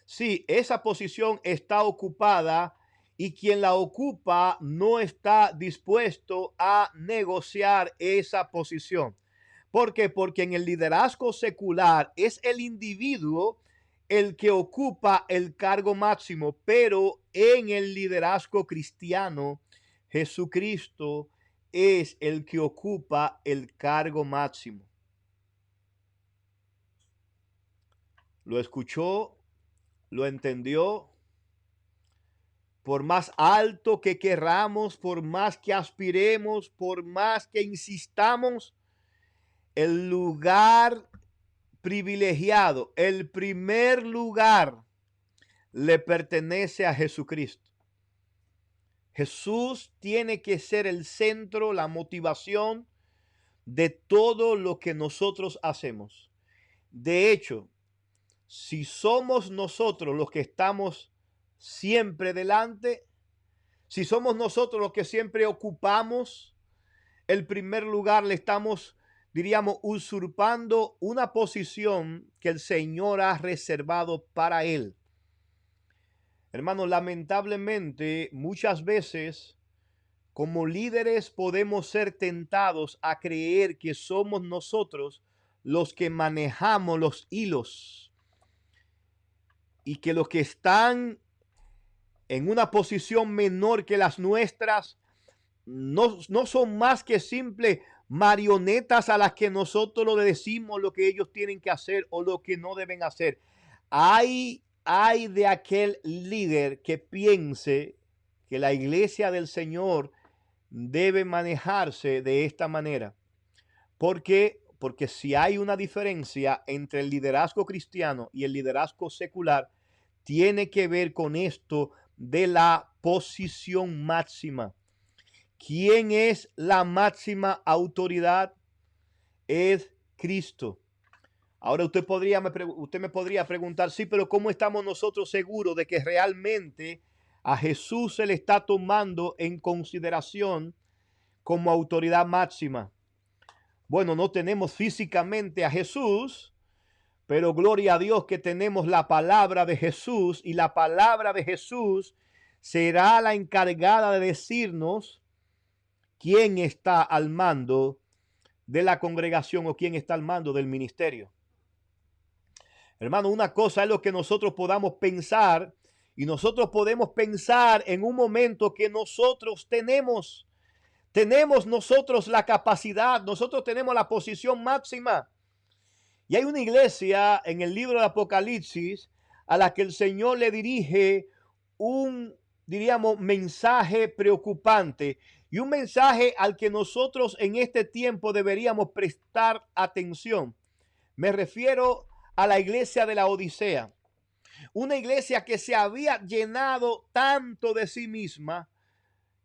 Sí, esa posición está ocupada y quien la ocupa no está dispuesto a negociar esa posición. ¿Por qué? Porque en el liderazgo secular es el individuo el que ocupa el cargo máximo, pero en el liderazgo cristiano, Jesucristo es el que ocupa el cargo máximo. ¿Lo escuchó? ¿Lo entendió? Por más alto que querramos, por más que aspiremos, por más que insistamos, el lugar privilegiado, el primer lugar, le pertenece a Jesucristo. Jesús tiene que ser el centro, la motivación de todo lo que nosotros hacemos. De hecho, si somos nosotros los que estamos siempre delante, si somos nosotros los que siempre ocupamos el primer lugar, le estamos, diríamos, usurpando una posición que el Señor ha reservado para él. Hermanos, lamentablemente, muchas veces como líderes podemos ser tentados a creer que somos nosotros los que manejamos los hilos y que los que están en una posición menor que las nuestras no son más que simples marionetas a las que nosotros le decimos lo que ellos tienen que hacer o lo que no deben hacer. Hay de aquel líder que piense que la iglesia del Señor debe manejarse de esta manera. ¿Por qué? Porque si hay una diferencia entre el liderazgo cristiano y el liderazgo secular, tiene que ver con esto de la posición máxima. ¿Quién es la máxima autoridad? Es Cristo. Ahora usted me podría preguntar, sí, pero ¿cómo estamos nosotros seguros de que realmente a Jesús se le está tomando en consideración como autoridad máxima? Bueno, no tenemos físicamente a Jesús, pero gloria a Dios que tenemos la palabra de Jesús, y la palabra de Jesús será la encargada de decirnos quién está al mando de la congregación o quién está al mando del ministerio. Hermano, una cosa es lo que nosotros podamos pensar, y nosotros podemos pensar en un momento que nosotros tenemos nosotros la capacidad, nosotros tenemos la posición máxima. Y hay una iglesia en el libro de Apocalipsis a la que el Señor le dirige un, diríamos, mensaje preocupante, y un mensaje al que nosotros en este tiempo deberíamos prestar atención. Me refiero a la iglesia de la Odisea, una iglesia que se había llenado tanto de sí misma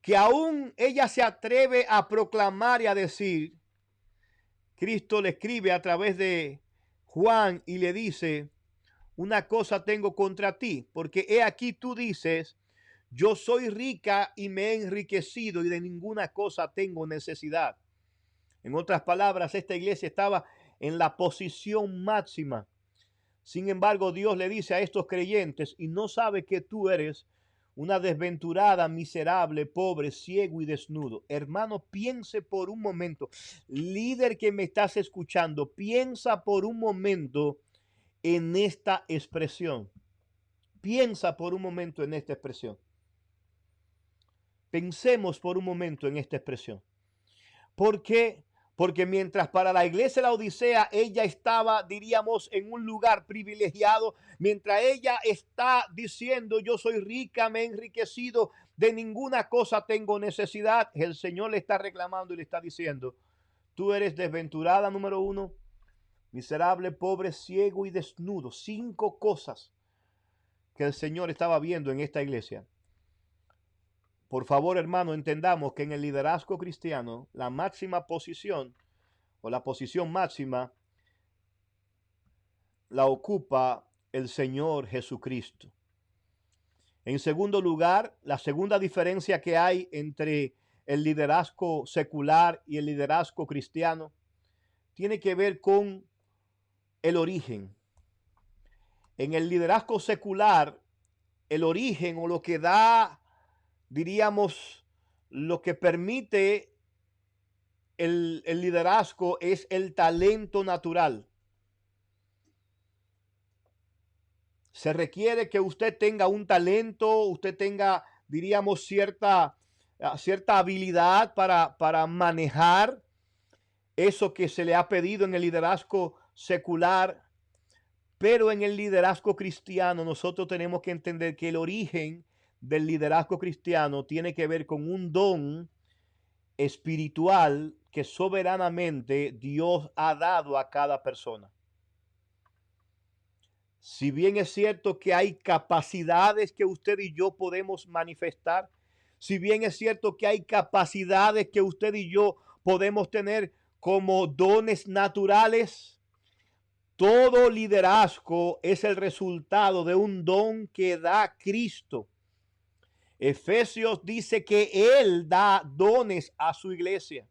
que aún ella se atreve a proclamar y a decir. Cristo le escribe a través de Juan y le dice: una cosa tengo contra ti, porque he aquí tú dices, yo soy rica y me he enriquecido y de ninguna cosa tengo necesidad. En otras palabras, esta iglesia estaba en la posición máxima. Sin embargo, Dios le dice a estos creyentes: y no sabe que tú eres una desventurada, miserable, pobre, ciego y desnudo. Hermano, piense por un momento, líder que me estás escuchando, piensa por un momento en esta expresión. Piensa por un momento en esta expresión. Pensemos por un momento en esta expresión. ¿Por qué? Porque mientras para la iglesia de la Odisea ella estaba, diríamos, en un lugar privilegiado, mientras ella está diciendo yo soy rica, me he enriquecido, de ninguna cosa tengo necesidad, el Señor le está reclamando y le está diciendo: tú eres desventurada, número uno, miserable, pobre, ciego y desnudo. 5 cosas que el Señor estaba viendo en esta iglesia. Por favor, hermano, entendamos que en el liderazgo cristiano, la máxima posición o la posición máxima la ocupa el Señor Jesucristo. En segundo lugar, la segunda diferencia que hay entre el liderazgo secular y el liderazgo cristiano tiene que ver con el origen. En el liderazgo secular, el origen o lo que da, diríamos, lo que permite el liderazgo es el talento natural. Se requiere que usted tenga un talento, usted tenga, diríamos, cierta habilidad para manejar eso que se le ha pedido en el liderazgo secular. Pero en el liderazgo cristiano nosotros tenemos que entender que el origen del liderazgo cristiano tiene que ver con un don espiritual que soberanamente Dios ha dado a cada persona. Si bien es cierto que hay capacidades que usted y yo podemos manifestar, si bien es cierto que hay capacidades que usted y yo podemos tener como dones naturales, todo liderazgo es el resultado de un don que da Cristo. Efesios dice que Él da dones a su iglesia.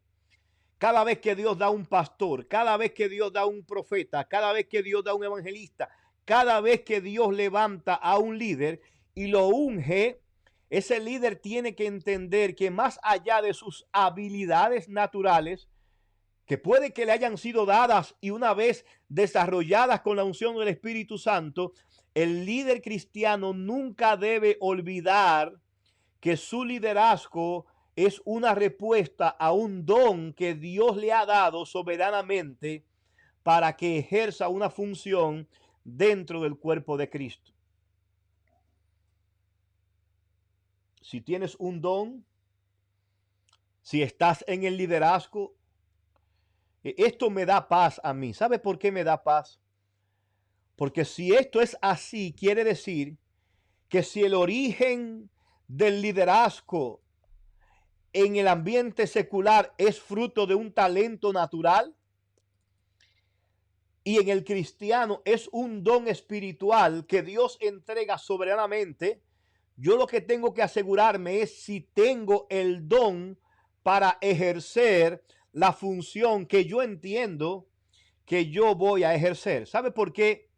Cada vez que Dios da un pastor, cada vez que Dios da un profeta, cada vez que Dios da un evangelista, cada vez que Dios levanta a un líder y lo unge, ese líder tiene que entender que más allá de sus habilidades naturales, que puede que le hayan sido dadas y una vez desarrolladas con la unción del Espíritu Santo, el líder cristiano nunca debe olvidar que su liderazgo es una respuesta a un don que Dios le ha dado soberanamente para que ejerza una función dentro del cuerpo de Cristo. Si tienes un don, si estás en el liderazgo, esto me da paz a mí. ¿Sabe por qué me da paz? Porque si esto es así, quiere decir que si el origen del liderazgo en el ambiente secular es fruto de un talento natural y en el cristiano es un don espiritual que Dios entrega soberanamente, yo lo que tengo que asegurarme es si tengo el don para ejercer la función que yo entiendo que yo voy a ejercer. ¿Sabe por qué?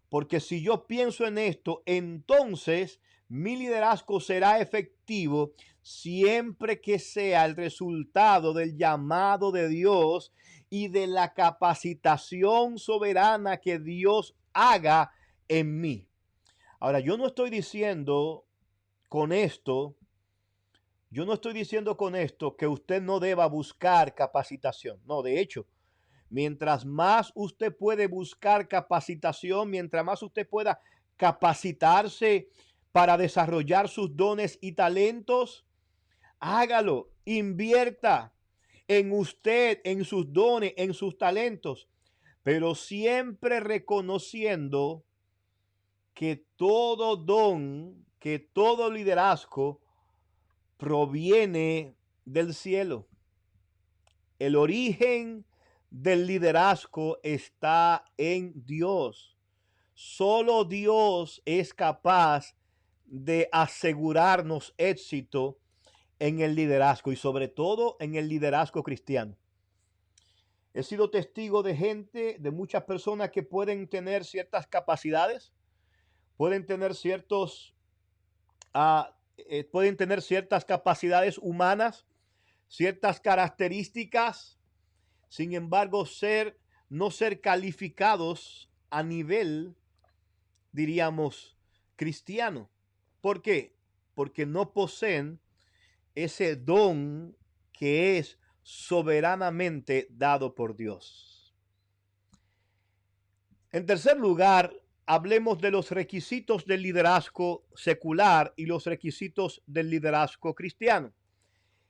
Porque si yo pienso en esto, entonces mi liderazgo será efectivo siempre que sea el resultado del llamado de Dios y de la capacitación soberana que Dios haga en mí. Ahora, yo no estoy diciendo con esto, que usted no deba buscar capacitación. No, de hecho, mientras más usted puede buscar capacitación, mientras más usted pueda capacitarse para desarrollar sus dones y talentos, hágalo, invierta en usted, en sus dones, en sus talentos, pero siempre reconociendo que todo don, que todo liderazgo proviene del cielo. El origen del liderazgo está en Dios. Solo Dios es capaz de asegurarnos éxito en el liderazgo y sobre todo en el liderazgo cristiano. He sido testigo de gente, de muchas personas que pueden tener ciertas capacidades, pueden tener ciertas capacidades humanas, ciertas características, sin embargo, no ser calificados a nivel, diríamos, cristiano. ¿Por qué? Porque no poseen ese don que es soberanamente dado por Dios. En tercer lugar, hablemos de los requisitos del liderazgo secular y los requisitos del liderazgo cristiano.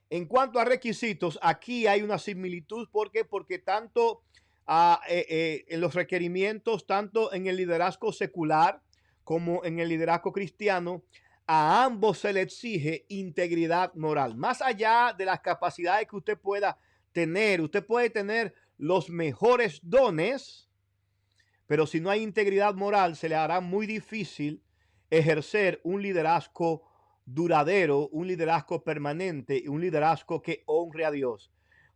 En cuanto a requisitos, aquí hay una similitud. ¿Por qué? Porque tanto en los requerimientos, tanto en el liderazgo secular como en el liderazgo cristiano, a ambos se le exige integridad moral. Más allá de las capacidades que usted pueda tener, usted puede tener los mejores dones, pero si no hay integridad moral, se le hará muy difícil ejercer un liderazgo duradero, un liderazgo permanente y un liderazgo que honre a Dios.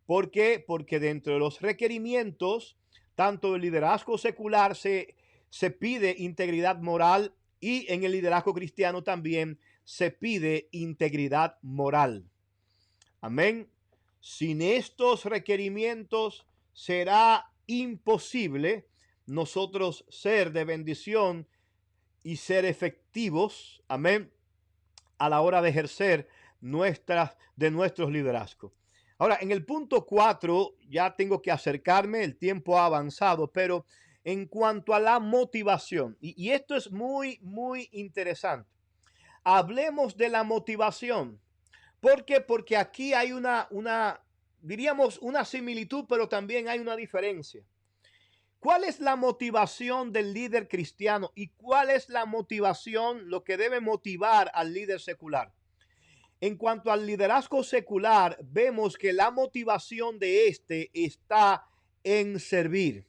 ¿Por qué? Porque dentro de los requerimientos, tanto del liderazgo secular se pide integridad moral y en el liderazgo cristiano también se pide integridad moral. Amén. Sin estos requerimientos será imposible nosotros ser de bendición y ser efectivos, amén, a la hora de ejercer nuestros liderazgos. Ahora, en el punto 4, ya tengo que acercarme, el tiempo ha avanzado, pero en cuanto a la motivación, y esto es muy, muy interesante. Hablemos de la motivación. ¿Por qué? Porque aquí hay diríamos, una similitud, pero también hay una diferencia. ¿Cuál es la motivación del líder cristiano y cuál es la motivación, lo que debe motivar al líder secular? En cuanto al liderazgo secular, vemos que la motivación de este está en servir.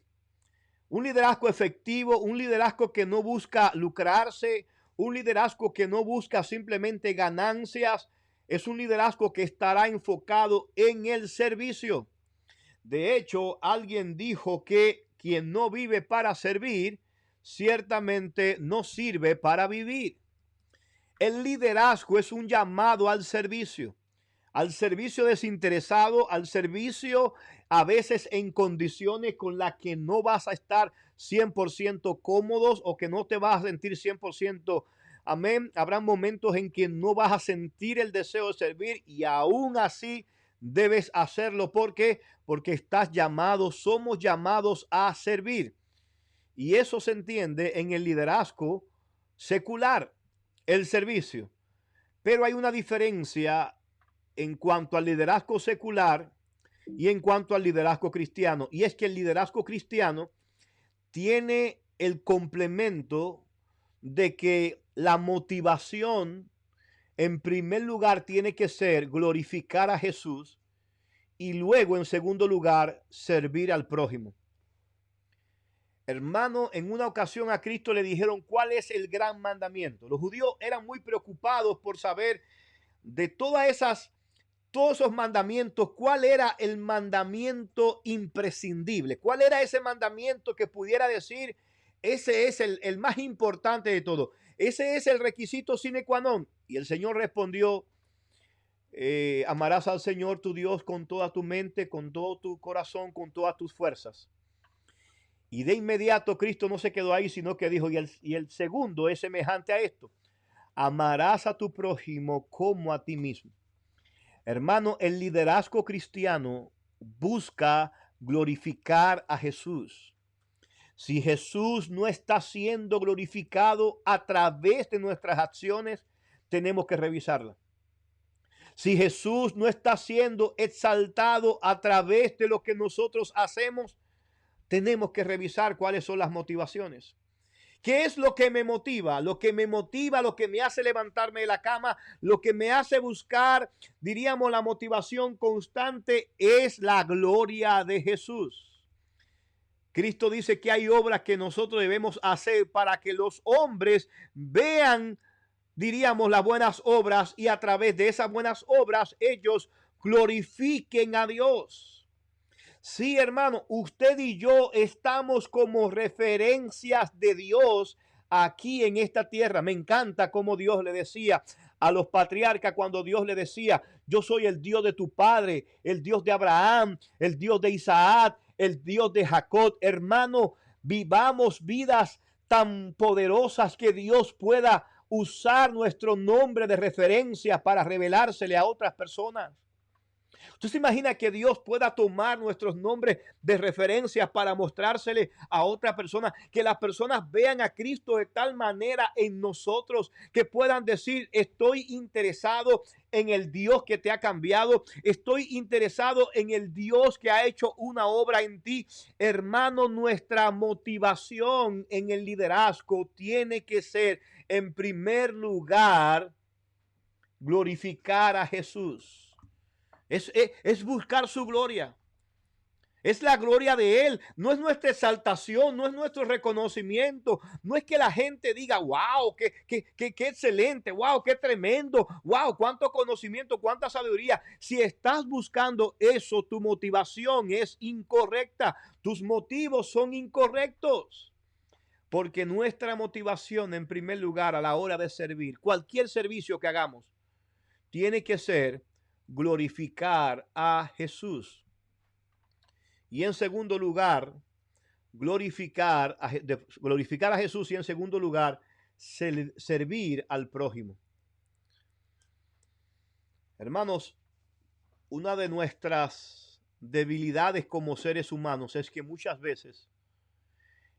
Un liderazgo efectivo, un liderazgo que no busca lucrarse, un liderazgo que no busca simplemente ganancias, es un liderazgo que estará enfocado en el servicio. De hecho, alguien dijo que quien no vive para servir, ciertamente no sirve para vivir. El liderazgo es un llamado al servicio desinteresado, al servicio a veces en condiciones con las que no vas a estar 100% cómodos o que no te vas a sentir 100%. Amén. Habrá momentos en que no vas a sentir el deseo de servir y aún así debes hacerlo. ¿Por qué? Porque estás llamado, somos llamados a servir. Y eso se entiende en el liderazgo secular, el servicio. Pero hay una diferencia en cuanto al liderazgo secular y en cuanto al liderazgo cristiano. Y es que el liderazgo cristiano tiene el complemento de que la motivación, en primer lugar, tiene que ser glorificar a Jesús y luego, en segundo lugar, servir al prójimo. Hermano, en una ocasión a Cristo le dijeron cuál es el gran mandamiento. Los judíos eran muy preocupados por saber de todos esos mandamientos, cuál era el mandamiento imprescindible, cuál era ese mandamiento que pudiera decir, ese es el más importante de todo, ese es el requisito sine qua non. Y el Señor respondió, amarás al Señor tu Dios con toda tu mente, con todo tu corazón, con todas tus fuerzas. Y de inmediato Cristo no se quedó ahí, sino que dijo, y el segundo es semejante a esto, amarás a tu prójimo como a ti mismo. Hermano, el liderazgo cristiano busca glorificar a Jesús. Si Jesús no está siendo glorificado a través de nuestras acciones, tenemos que revisarla. Si Jesús no está siendo exaltado a través de lo que nosotros hacemos, tenemos que revisar cuáles son las motivaciones. ¿Qué es lo que me motiva? Lo que me motiva, lo que me hace levantarme de la cama, lo que me hace buscar, diríamos, la motivación constante es la gloria de Jesús. Cristo dice que hay obras que nosotros debemos hacer para que los hombres vean, diríamos, las buenas obras y a través de esas buenas obras ellos glorifiquen a Dios. Sí, hermano, usted y yo estamos como referencias de Dios aquí en esta tierra. Me encanta como Dios le decía a los patriarcas cuando Dios le decía, yo soy el Dios de tu padre, el Dios de Abraham, el Dios de Isaac, el Dios de Jacob. Hermano, vivamos vidas tan poderosas que Dios pueda usar nuestro nombre de referencia para revelársele a otras personas. ¿Usted se imagina que Dios pueda tomar nuestros nombres de referencia para mostrársele a otra persona? Que las personas vean a Cristo de tal manera en nosotros que puedan decir, estoy interesado en el Dios que te ha cambiado. Estoy interesado en el Dios que ha hecho una obra en ti. Hermano, nuestra motivación en el liderazgo tiene que ser, en primer lugar, glorificar a Jesús. Es buscar su gloria. Es la gloria de Él. No es nuestra exaltación, no es nuestro reconocimiento. No es que la gente diga, wow, qué excelente, wow, qué tremendo, wow, cuánto conocimiento, cuánta sabiduría. Si estás buscando eso, tu motivación es incorrecta. Tus motivos son incorrectos. Porque nuestra motivación, en primer lugar, a la hora de servir, cualquier servicio que hagamos, tiene que ser glorificar a Jesús. Y en segundo lugar, glorificar a Jesús y en segundo lugar, servir al prójimo. Hermanos, una de nuestras debilidades como seres humanos es que muchas veces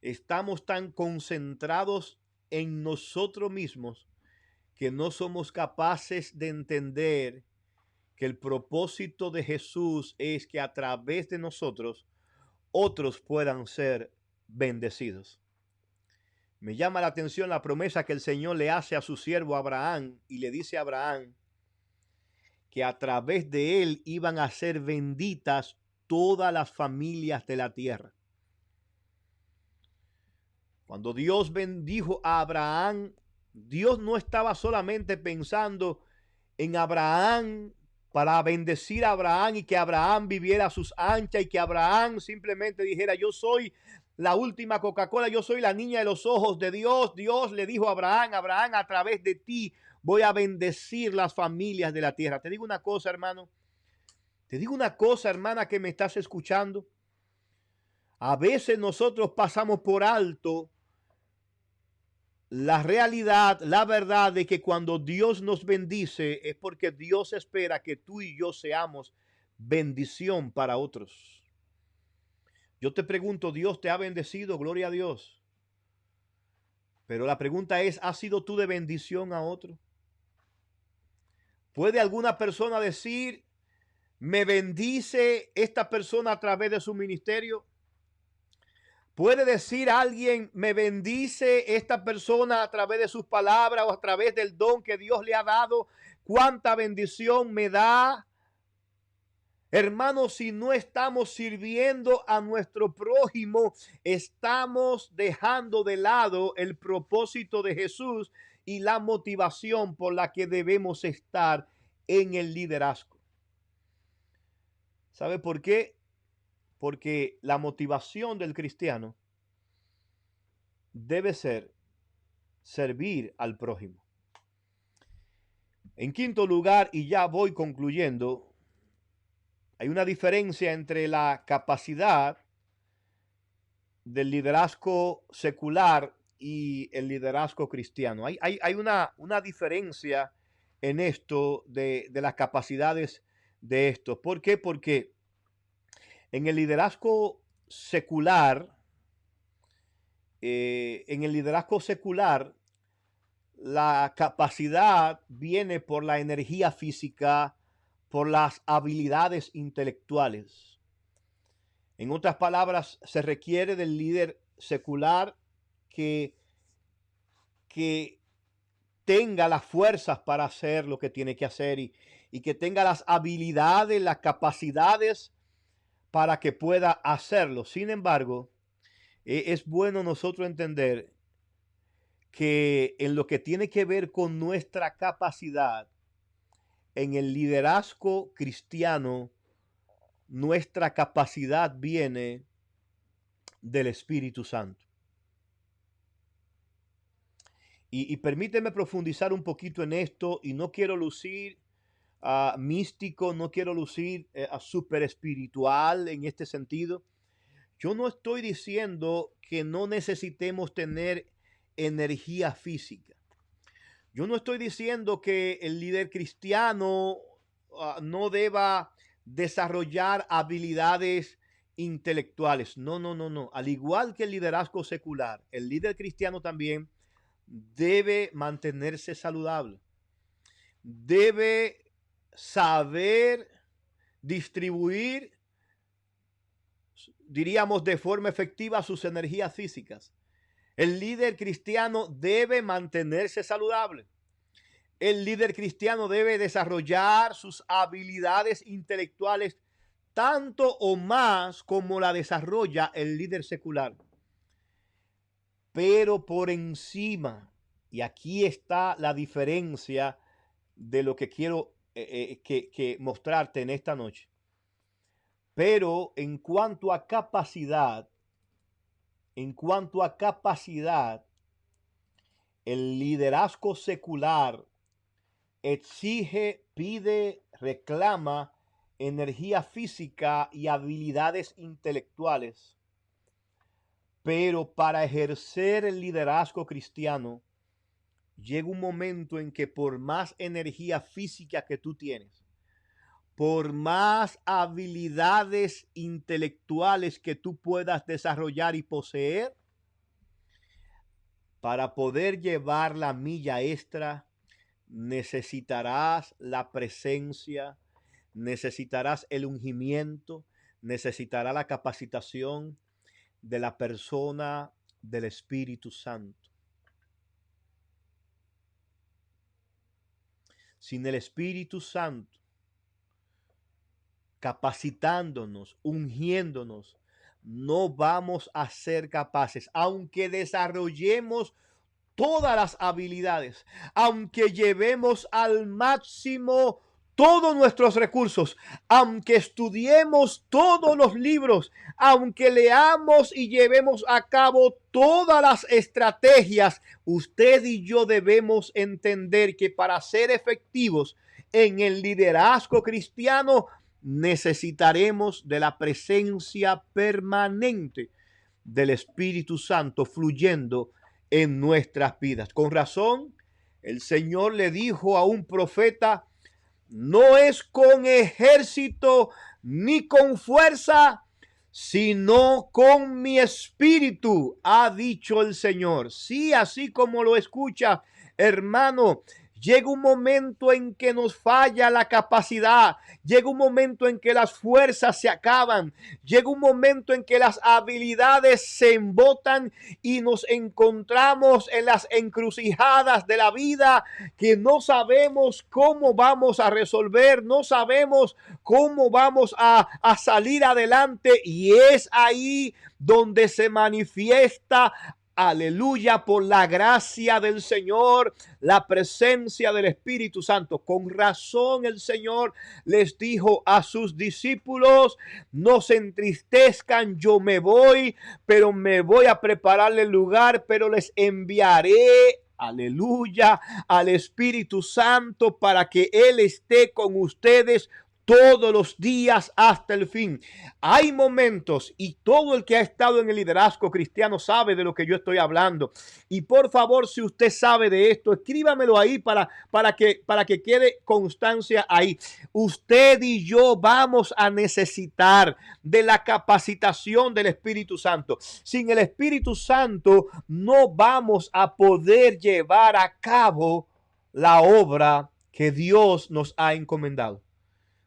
estamos tan concentrados en nosotros mismos que no somos capaces de entender que el propósito de Jesús es que a través de nosotros otros puedan ser bendecidos. Me llama la atención la promesa que el Señor le hace a su siervo Abraham y le dice a Abraham que a través de él iban a ser benditas todas las familias de la tierra. Cuando Dios bendijo a Abraham, Dios no estaba solamente pensando en Abraham para bendecir a Abraham y que Abraham viviera a sus anchas y que Abraham simplemente dijera: yo soy la última Coca-Cola, yo soy la niña de los ojos de Dios. Dios le dijo a Abraham: Abraham, a través de ti voy a bendecir las familias de la tierra. Te digo una cosa, hermano. Te digo una cosa, hermana, que me estás escuchando. A veces nosotros pasamos por alto la realidad, la verdad de que cuando Dios nos bendice es porque Dios espera que tú y yo seamos bendición para otros. Yo te pregunto, ¿Dios te ha bendecido? Gloria a Dios. Pero la pregunta es, ¿has sido tú de bendición a otro? ¿Puede alguna persona decir: me bendice esta persona a través de su ministerio? ¿Puede decir alguien: me bendice esta persona a través de sus palabras o a través del don que Dios le ha dado? ¿Cuánta bendición me da? Hermanos, si no estamos sirviendo a nuestro prójimo, estamos dejando de lado el propósito de Jesús y la motivación por la que debemos estar en el liderazgo. ¿Sabe por qué? Porque la motivación del cristiano debe ser servir al prójimo. En quinto lugar, y ya voy concluyendo, hay una diferencia entre la capacidad del liderazgo secular y el liderazgo cristiano. Hay una diferencia en esto de las capacidades de esto. ¿Por qué? Porque en el liderazgo secular, la capacidad viene por la energía física, por las habilidades intelectuales. En otras palabras, se requiere del líder secular que tenga las fuerzas para hacer lo que tiene que hacer y que tenga las habilidades, las capacidades para que pueda hacerlo. Sin embargo, es bueno nosotros entender que en lo que tiene que ver con nuestra capacidad, en el liderazgo cristiano, nuestra capacidad viene del Espíritu Santo. Y permíteme profundizar un poquito en esto, y no quiero lucir místico, no quiero lucir súper espiritual en este sentido. Yo no estoy diciendo que no necesitemos tener energía física. Yo no estoy diciendo que el líder cristiano no deba desarrollar habilidades intelectuales. No, no, no, no. Al igual que el liderazgo secular, el líder cristiano también debe mantenerse saludable. Debe saber distribuir, diríamos, de forma efectiva sus energías físicas. El líder cristiano debe mantenerse saludable. El líder cristiano debe desarrollar sus habilidades intelectuales tanto o más como la desarrolla el líder secular. Pero por encima, y aquí está la diferencia de lo que quiero que mostrarte en esta noche. Pero en cuanto a capacidad, el liderazgo secular exige, pide, reclama energía física y habilidades intelectuales. Pero para ejercer el liderazgo cristiano, llega un momento en que por más energía física que tú tienes, por más habilidades intelectuales que tú puedas desarrollar y poseer, para poder llevar la milla extra, necesitarás la presencia, necesitarás el ungimiento, necesitarás la capacitación, de la persona del Espíritu Santo. Sin el Espíritu Santo capacitándonos, ungiéndonos, no vamos a ser capaces, aunque desarrollemos todas las habilidades, aunque llevemos al máximo todos nuestros recursos, aunque estudiemos todos los libros, aunque leamos y llevemos a cabo todas las estrategias, usted y yo debemos entender que para ser efectivos en el liderazgo cristiano necesitaremos de la presencia permanente del Espíritu Santo fluyendo en nuestras vidas. Con razón, el Señor le dijo a un profeta: no es con ejército ni con fuerza, sino con mi espíritu, ha dicho el Señor. Sí, así como lo escucha, hermano. Llega un momento en que nos falla la capacidad. Llega un momento en que las fuerzas se acaban. Llega un momento en que las habilidades se embotan y nos encontramos en las encrucijadas de la vida que no sabemos cómo vamos a resolver, no sabemos cómo vamos a salir adelante. Y es ahí donde se manifiesta, aleluya, por la gracia del Señor, la presencia del Espíritu Santo. Con razón el Señor les dijo a sus discípulos: no se entristezcan, yo me voy, pero me voy a prepararle el lugar, pero les enviaré, aleluya, al Espíritu Santo para que Él esté con ustedes todos los días hasta el fin. Hay momentos, y todo el que ha estado en el liderazgo cristiano sabe de lo que yo estoy hablando. Y por favor, si usted sabe de esto, escríbamelo ahí para que quede constancia ahí. Usted y yo vamos a necesitar de la capacitación del Espíritu Santo. Sin el Espíritu Santo no vamos a poder llevar a cabo la obra que Dios nos ha encomendado.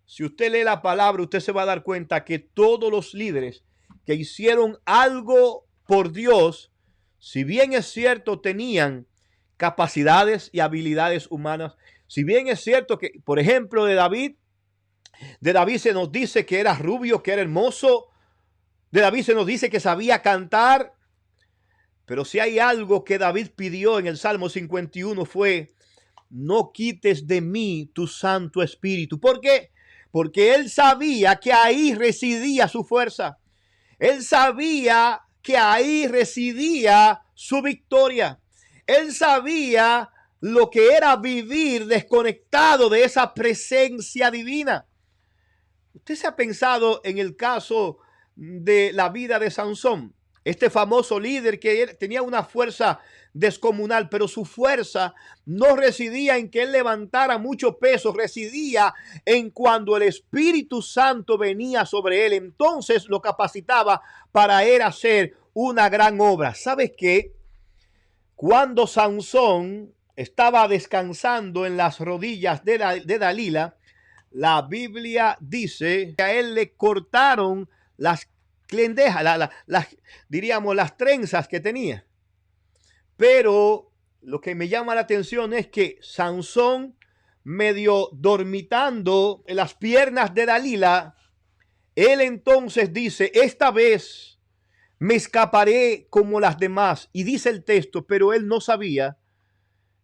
Si usted lee la palabra, usted se va a dar cuenta que todos los líderes que hicieron algo por Dios, si bien es cierto, tenían capacidades y habilidades humanas. Si bien es cierto que, por ejemplo, de David se nos dice que era rubio, que era hermoso. De David se nos dice que sabía cantar. Pero si hay algo que David pidió en el Salmo 51 fue: no quites de mí tu Santo Espíritu. ¿Por qué? Porque él sabía que ahí residía su fuerza. Él sabía que ahí residía su victoria. Él sabía lo que era vivir desconectado de esa presencia divina. ¿Usted se ha pensado en el caso de la vida de Sansón? Este famoso líder que tenía una fuerza descomunal, pero su fuerza no residía en que él levantara mucho peso, residía en cuando el Espíritu Santo venía sobre él. Entonces lo capacitaba para él hacer una gran obra. ¿Sabes qué? Cuando Sansón estaba descansando en las rodillas de Dalila, la Biblia dice que a él le cortaron las lentejas, diríamos las trenzas que tenía. Pero lo que me llama la atención es que Sansón, medio dormitando en las piernas de Dalila, él entonces dice: esta vez me escaparé como las demás. Y dice el texto, pero él no sabía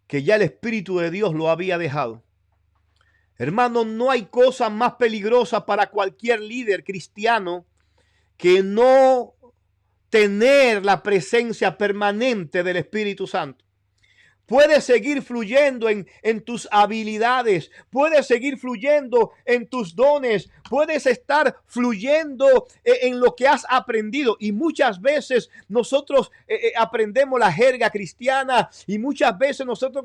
que ya el Espíritu de Dios lo había dejado. Hermano, no hay cosa más peligrosa para cualquier líder cristiano que no tener la presencia permanente del Espíritu Santo. Puedes seguir fluyendo en tus habilidades, puedes seguir fluyendo en tus dones, puedes estar fluyendo en lo que has aprendido. Y muchas veces nosotros aprendemos la jerga cristiana y muchas veces nosotros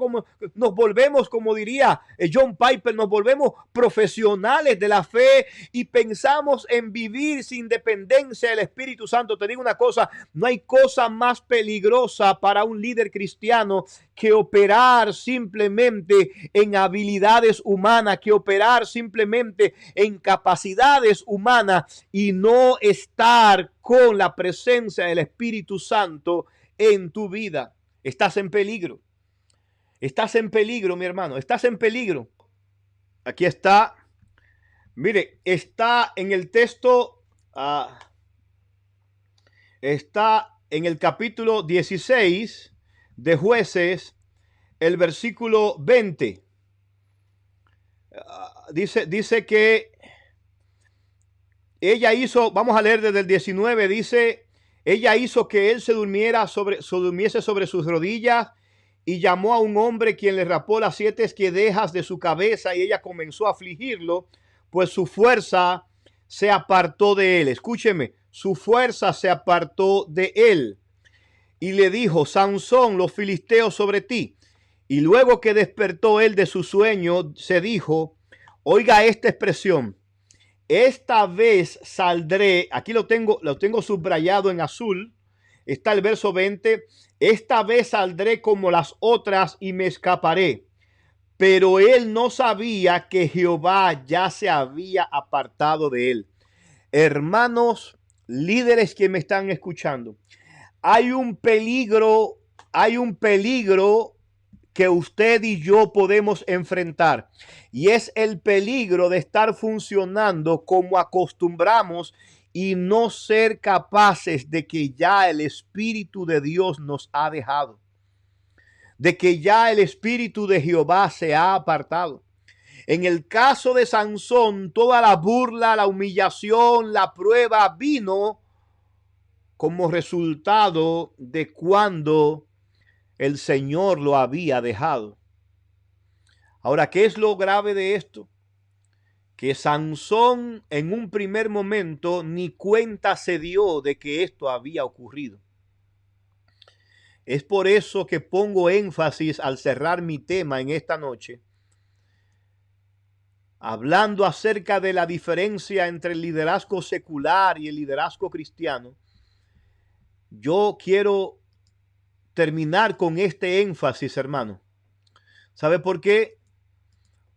nos volvemos, como diría John Piper, nos volvemos profesionales de la fe y pensamos en vivir sin dependencia del Espíritu Santo. Te digo una cosa, no hay cosa más peligrosa para un líder cristiano que operar simplemente en habilidades humanas, que operar simplemente en capacidades humanas y no estar con la presencia del Espíritu Santo en tu vida. Estás en peligro. Estás en peligro, mi hermano. Estás en peligro. Aquí está. Mire, está en el texto. Está en el capítulo 16 de Jueces, el versículo 20. Dice que ella hizo, vamos a leer desde el 19, dice, ella hizo que él se durmiese sobre sus rodillas y llamó a un hombre quien le rapó las 7 esquedejas de su cabeza y ella comenzó a afligirlo, pues su fuerza se apartó de él. Escúcheme, su fuerza se apartó de él. Y le dijo, Sansón, los filisteos sobre ti. Y luego que despertó él de su sueño, se dijo, oiga esta expresión, esta vez saldré, aquí lo tengo subrayado en azul, está el verso 20, esta vez saldré como las otras y me escaparé. Pero él no sabía que Jehová ya se había apartado de él. Hermanos, líderes que me están escuchando, hay un peligro que usted y yo podemos enfrentar, y es el peligro de estar funcionando como acostumbramos y no ser capaces de que ya el Espíritu de Dios nos ha dejado, de que ya el Espíritu de Jehová se ha apartado. En el caso de Sansón, toda la burla, la humillación, la prueba vino como resultado de cuando el Señor lo había dejado. Ahora, ¿qué es lo grave de esto? Que Sansón en un primer momento ni cuenta se dio de que esto había ocurrido. Es por eso que pongo énfasis al cerrar mi tema en esta noche, hablando acerca de la diferencia entre el liderazgo secular y el liderazgo cristiano. Yo quiero terminar con este énfasis, hermano. ¿Sabe por qué?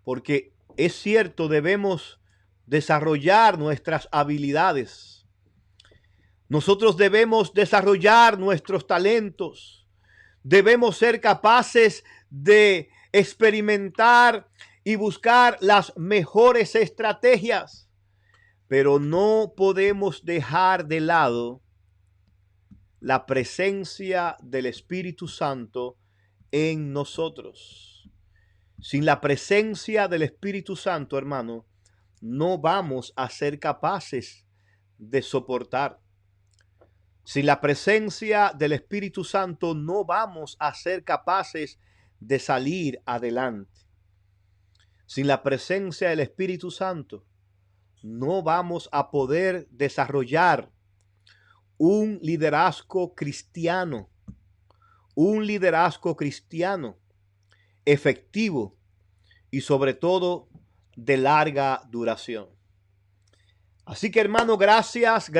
Porque es cierto, debemos desarrollar nuestras habilidades. Nosotros debemos desarrollar nuestros talentos. Debemos ser capaces de experimentar y buscar las mejores estrategias. Pero no podemos dejar de lado la presencia del Espíritu Santo en nosotros. Sin la presencia del Espíritu Santo, hermano, no vamos a ser capaces de soportar. Sin la presencia del Espíritu Santo, no vamos a ser capaces de salir adelante. Sin la presencia del Espíritu Santo, no vamos a poder desarrollar un liderazgo cristiano efectivo y sobre todo de larga duración. Así que, hermano, gracias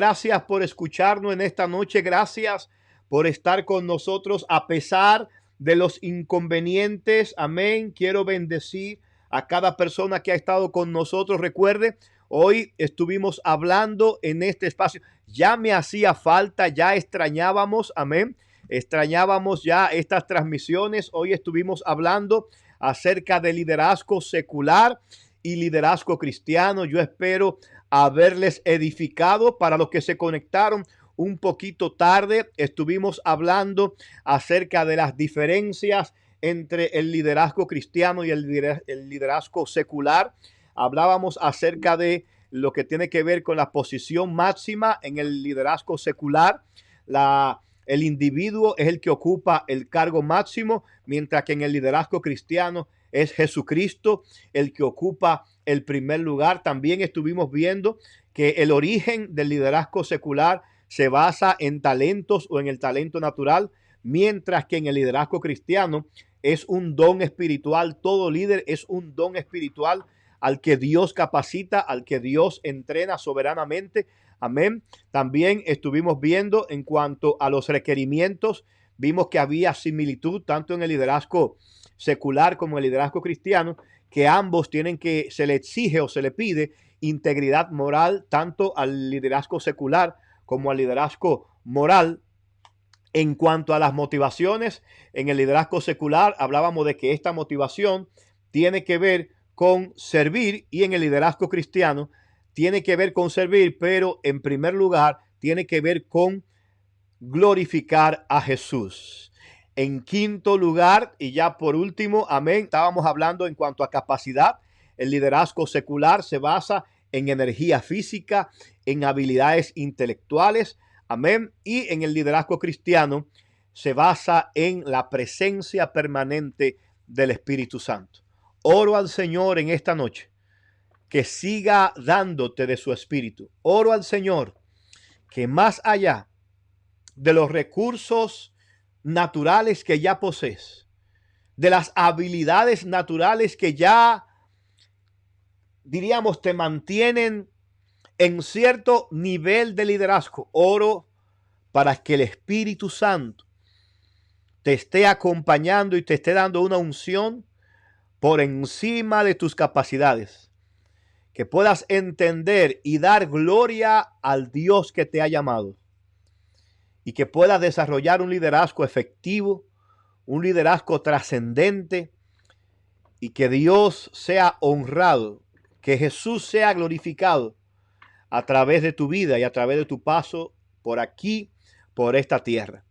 por escucharnos en esta noche, gracias por estar con nosotros a pesar de los inconvenientes. Amén. Quiero bendecir a cada persona que ha estado con nosotros. Recuerde, hoy estuvimos hablando en este espacio. Ya me hacía falta, ya extrañábamos, amén. Extrañábamos ya estas transmisiones. Hoy estuvimos hablando acerca de liderazgo secular y liderazgo cristiano. Yo espero haberles edificado. Para los que se conectaron un poquito tarde, estuvimos hablando acerca de las diferencias entre el liderazgo cristiano y el liderazgo secular. Hablábamos acerca de lo que tiene que ver con la posición máxima en el liderazgo secular. El individuo es el que ocupa el cargo máximo, mientras que en el liderazgo cristiano es Jesucristo el que ocupa el primer lugar. También estuvimos viendo que el origen del liderazgo secular se basa en talentos o en el talento natural, mientras que en el liderazgo cristiano es un don espiritual. Todo líder es un don espiritual al que Dios capacita, al que Dios entrena soberanamente. Amén. También estuvimos viendo en cuanto a los requerimientos vimos que había similitud tanto en el liderazgo secular como en el liderazgo cristiano, que ambos se le exige o se le pide integridad moral tanto al liderazgo secular como al liderazgo moral. En cuanto a las motivaciones, en el liderazgo secular hablábamos de que esta motivación tiene que ver con servir, y en el liderazgo cristiano tiene que ver con servir, pero en primer lugar tiene que ver con glorificar a Jesús. En quinto lugar, y ya por último, amén, estábamos hablando en cuanto a capacidad. El liderazgo secular se basa en energía física, en habilidades intelectuales, amén, y en el liderazgo cristiano se basa en la presencia permanente del Espíritu Santo. Oro al Señor en esta noche que siga dándote de su Espíritu. Oro al Señor que más allá de los recursos naturales que ya posees, de las habilidades naturales que ya, diríamos, te mantienen en cierto nivel de liderazgo, oro para que el Espíritu Santo te esté acompañando y te esté dando una unción por encima de tus capacidades, que puedas entender y dar gloria al Dios que te ha llamado, y que puedas desarrollar un liderazgo efectivo, un liderazgo trascendente, y que Dios sea honrado, que Jesús sea glorificado a través de tu vida y a través de tu paso por aquí, por esta tierra.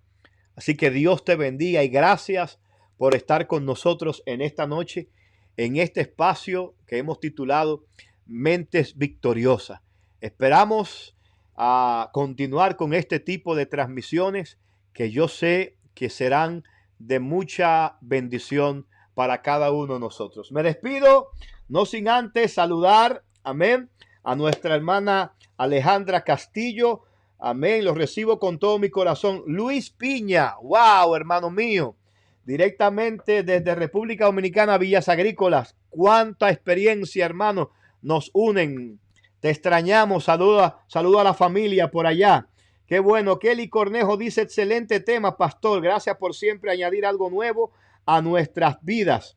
Así que Dios te bendiga y gracias por estar con nosotros en esta noche, en este espacio que hemos titulado Mentes Victoriosas. Esperamos a continuar con este tipo de transmisiones que yo sé que serán de mucha bendición para cada uno de nosotros. Me despido, no sin antes saludar, amén, a nuestra hermana Alejandra Castillo, amén, lo recibo con todo mi corazón. Luis Piña, wow, hermano mío, directamente desde República Dominicana, Villas Agrícolas, cuánta experiencia, hermano, nos unen. Te extrañamos, saludo a la familia por allá. Qué bueno. Kelly Cornejo dice, excelente tema, pastor. Gracias por siempre añadir algo nuevo a nuestras vidas.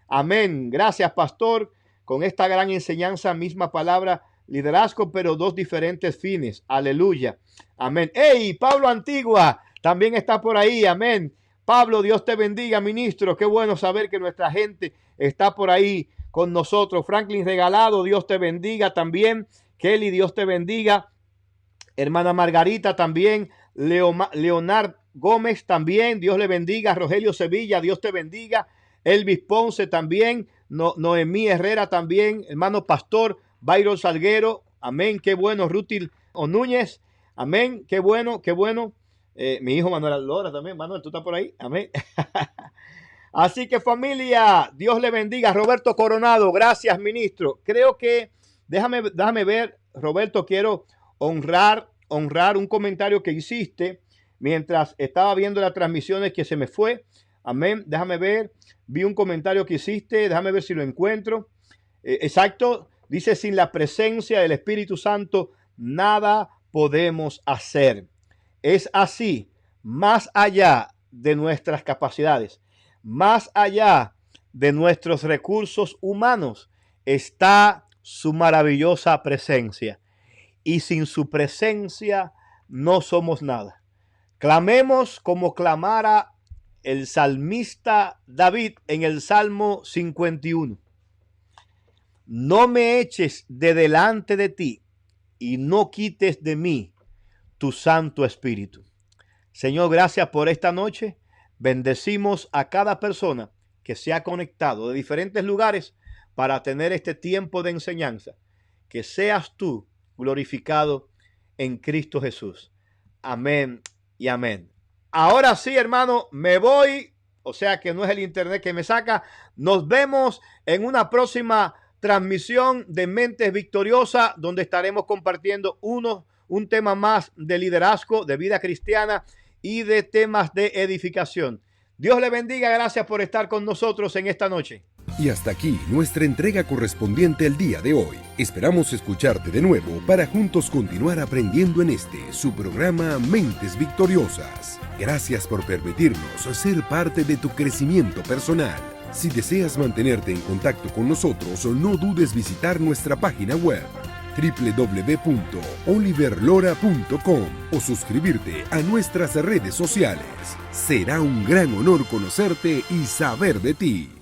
Amén. Gracias, pastor. Con esta gran enseñanza, misma palabra, liderazgo, pero dos diferentes fines. Aleluya. Amén. ¡Hey! Pablo Antigua también está por ahí. Amén. Pablo, Dios te bendiga, ministro. Qué bueno saber que nuestra gente está por ahí con nosotros. Franklin Regalado, Dios te bendiga también. Kelly, Dios te bendiga. Hermana Margarita también. Leonard Gómez también, Dios le bendiga. Rogelio Sevilla, Dios te bendiga. Elvis Ponce también. Noemí Herrera también. Hermano Pastor Byron Salguero, amén, qué bueno. Rutil Onúñez, amén, qué bueno, qué bueno. Mi hijo Manuel Lora también. Manuel, tú estás por ahí, amén. Así que familia, Dios le bendiga. Roberto Coronado, gracias, ministro. Creo que, déjame ver, Roberto, quiero honrar un comentario que hiciste mientras estaba viendo las transmisiones que se me fue. Amén, déjame ver, vi un comentario que hiciste, déjame ver si lo encuentro. Exacto, dice, sin la presencia del Espíritu Santo, nada podemos hacer. Es así, más allá de nuestras capacidades, más allá de nuestros recursos humanos, está su maravillosa presencia. Y sin su presencia no somos nada. Clamemos como clamara el salmista David en el Salmo 51. No me eches de delante de ti y no quites de mí tu Santo Espíritu. Señor, gracias por esta noche. Bendecimos a cada persona que se ha conectado de diferentes lugares para tener este tiempo de enseñanza. Que seas tú glorificado en Cristo Jesús. Amén y amén. Ahora sí, hermano, me voy. O sea que no es el internet que me saca. Nos vemos en una próxima transmisión de Mentes Victoriosas, donde estaremos compartiendo un tema más de liderazgo, de vida cristiana y de temas de edificación. Dios le bendiga. Gracias por estar con nosotros en esta noche. Y hasta aquí nuestra entrega correspondiente al día de hoy. Esperamos escucharte de nuevo para juntos continuar aprendiendo en su programa Mentes Victoriosas. Gracias por permitirnos ser parte de tu crecimiento personal. Si deseas mantenerte en contacto con nosotros, no dudes visitar nuestra página web www.oliverlora.com o suscribirte a nuestras redes sociales. Será un gran honor conocerte y saber de ti.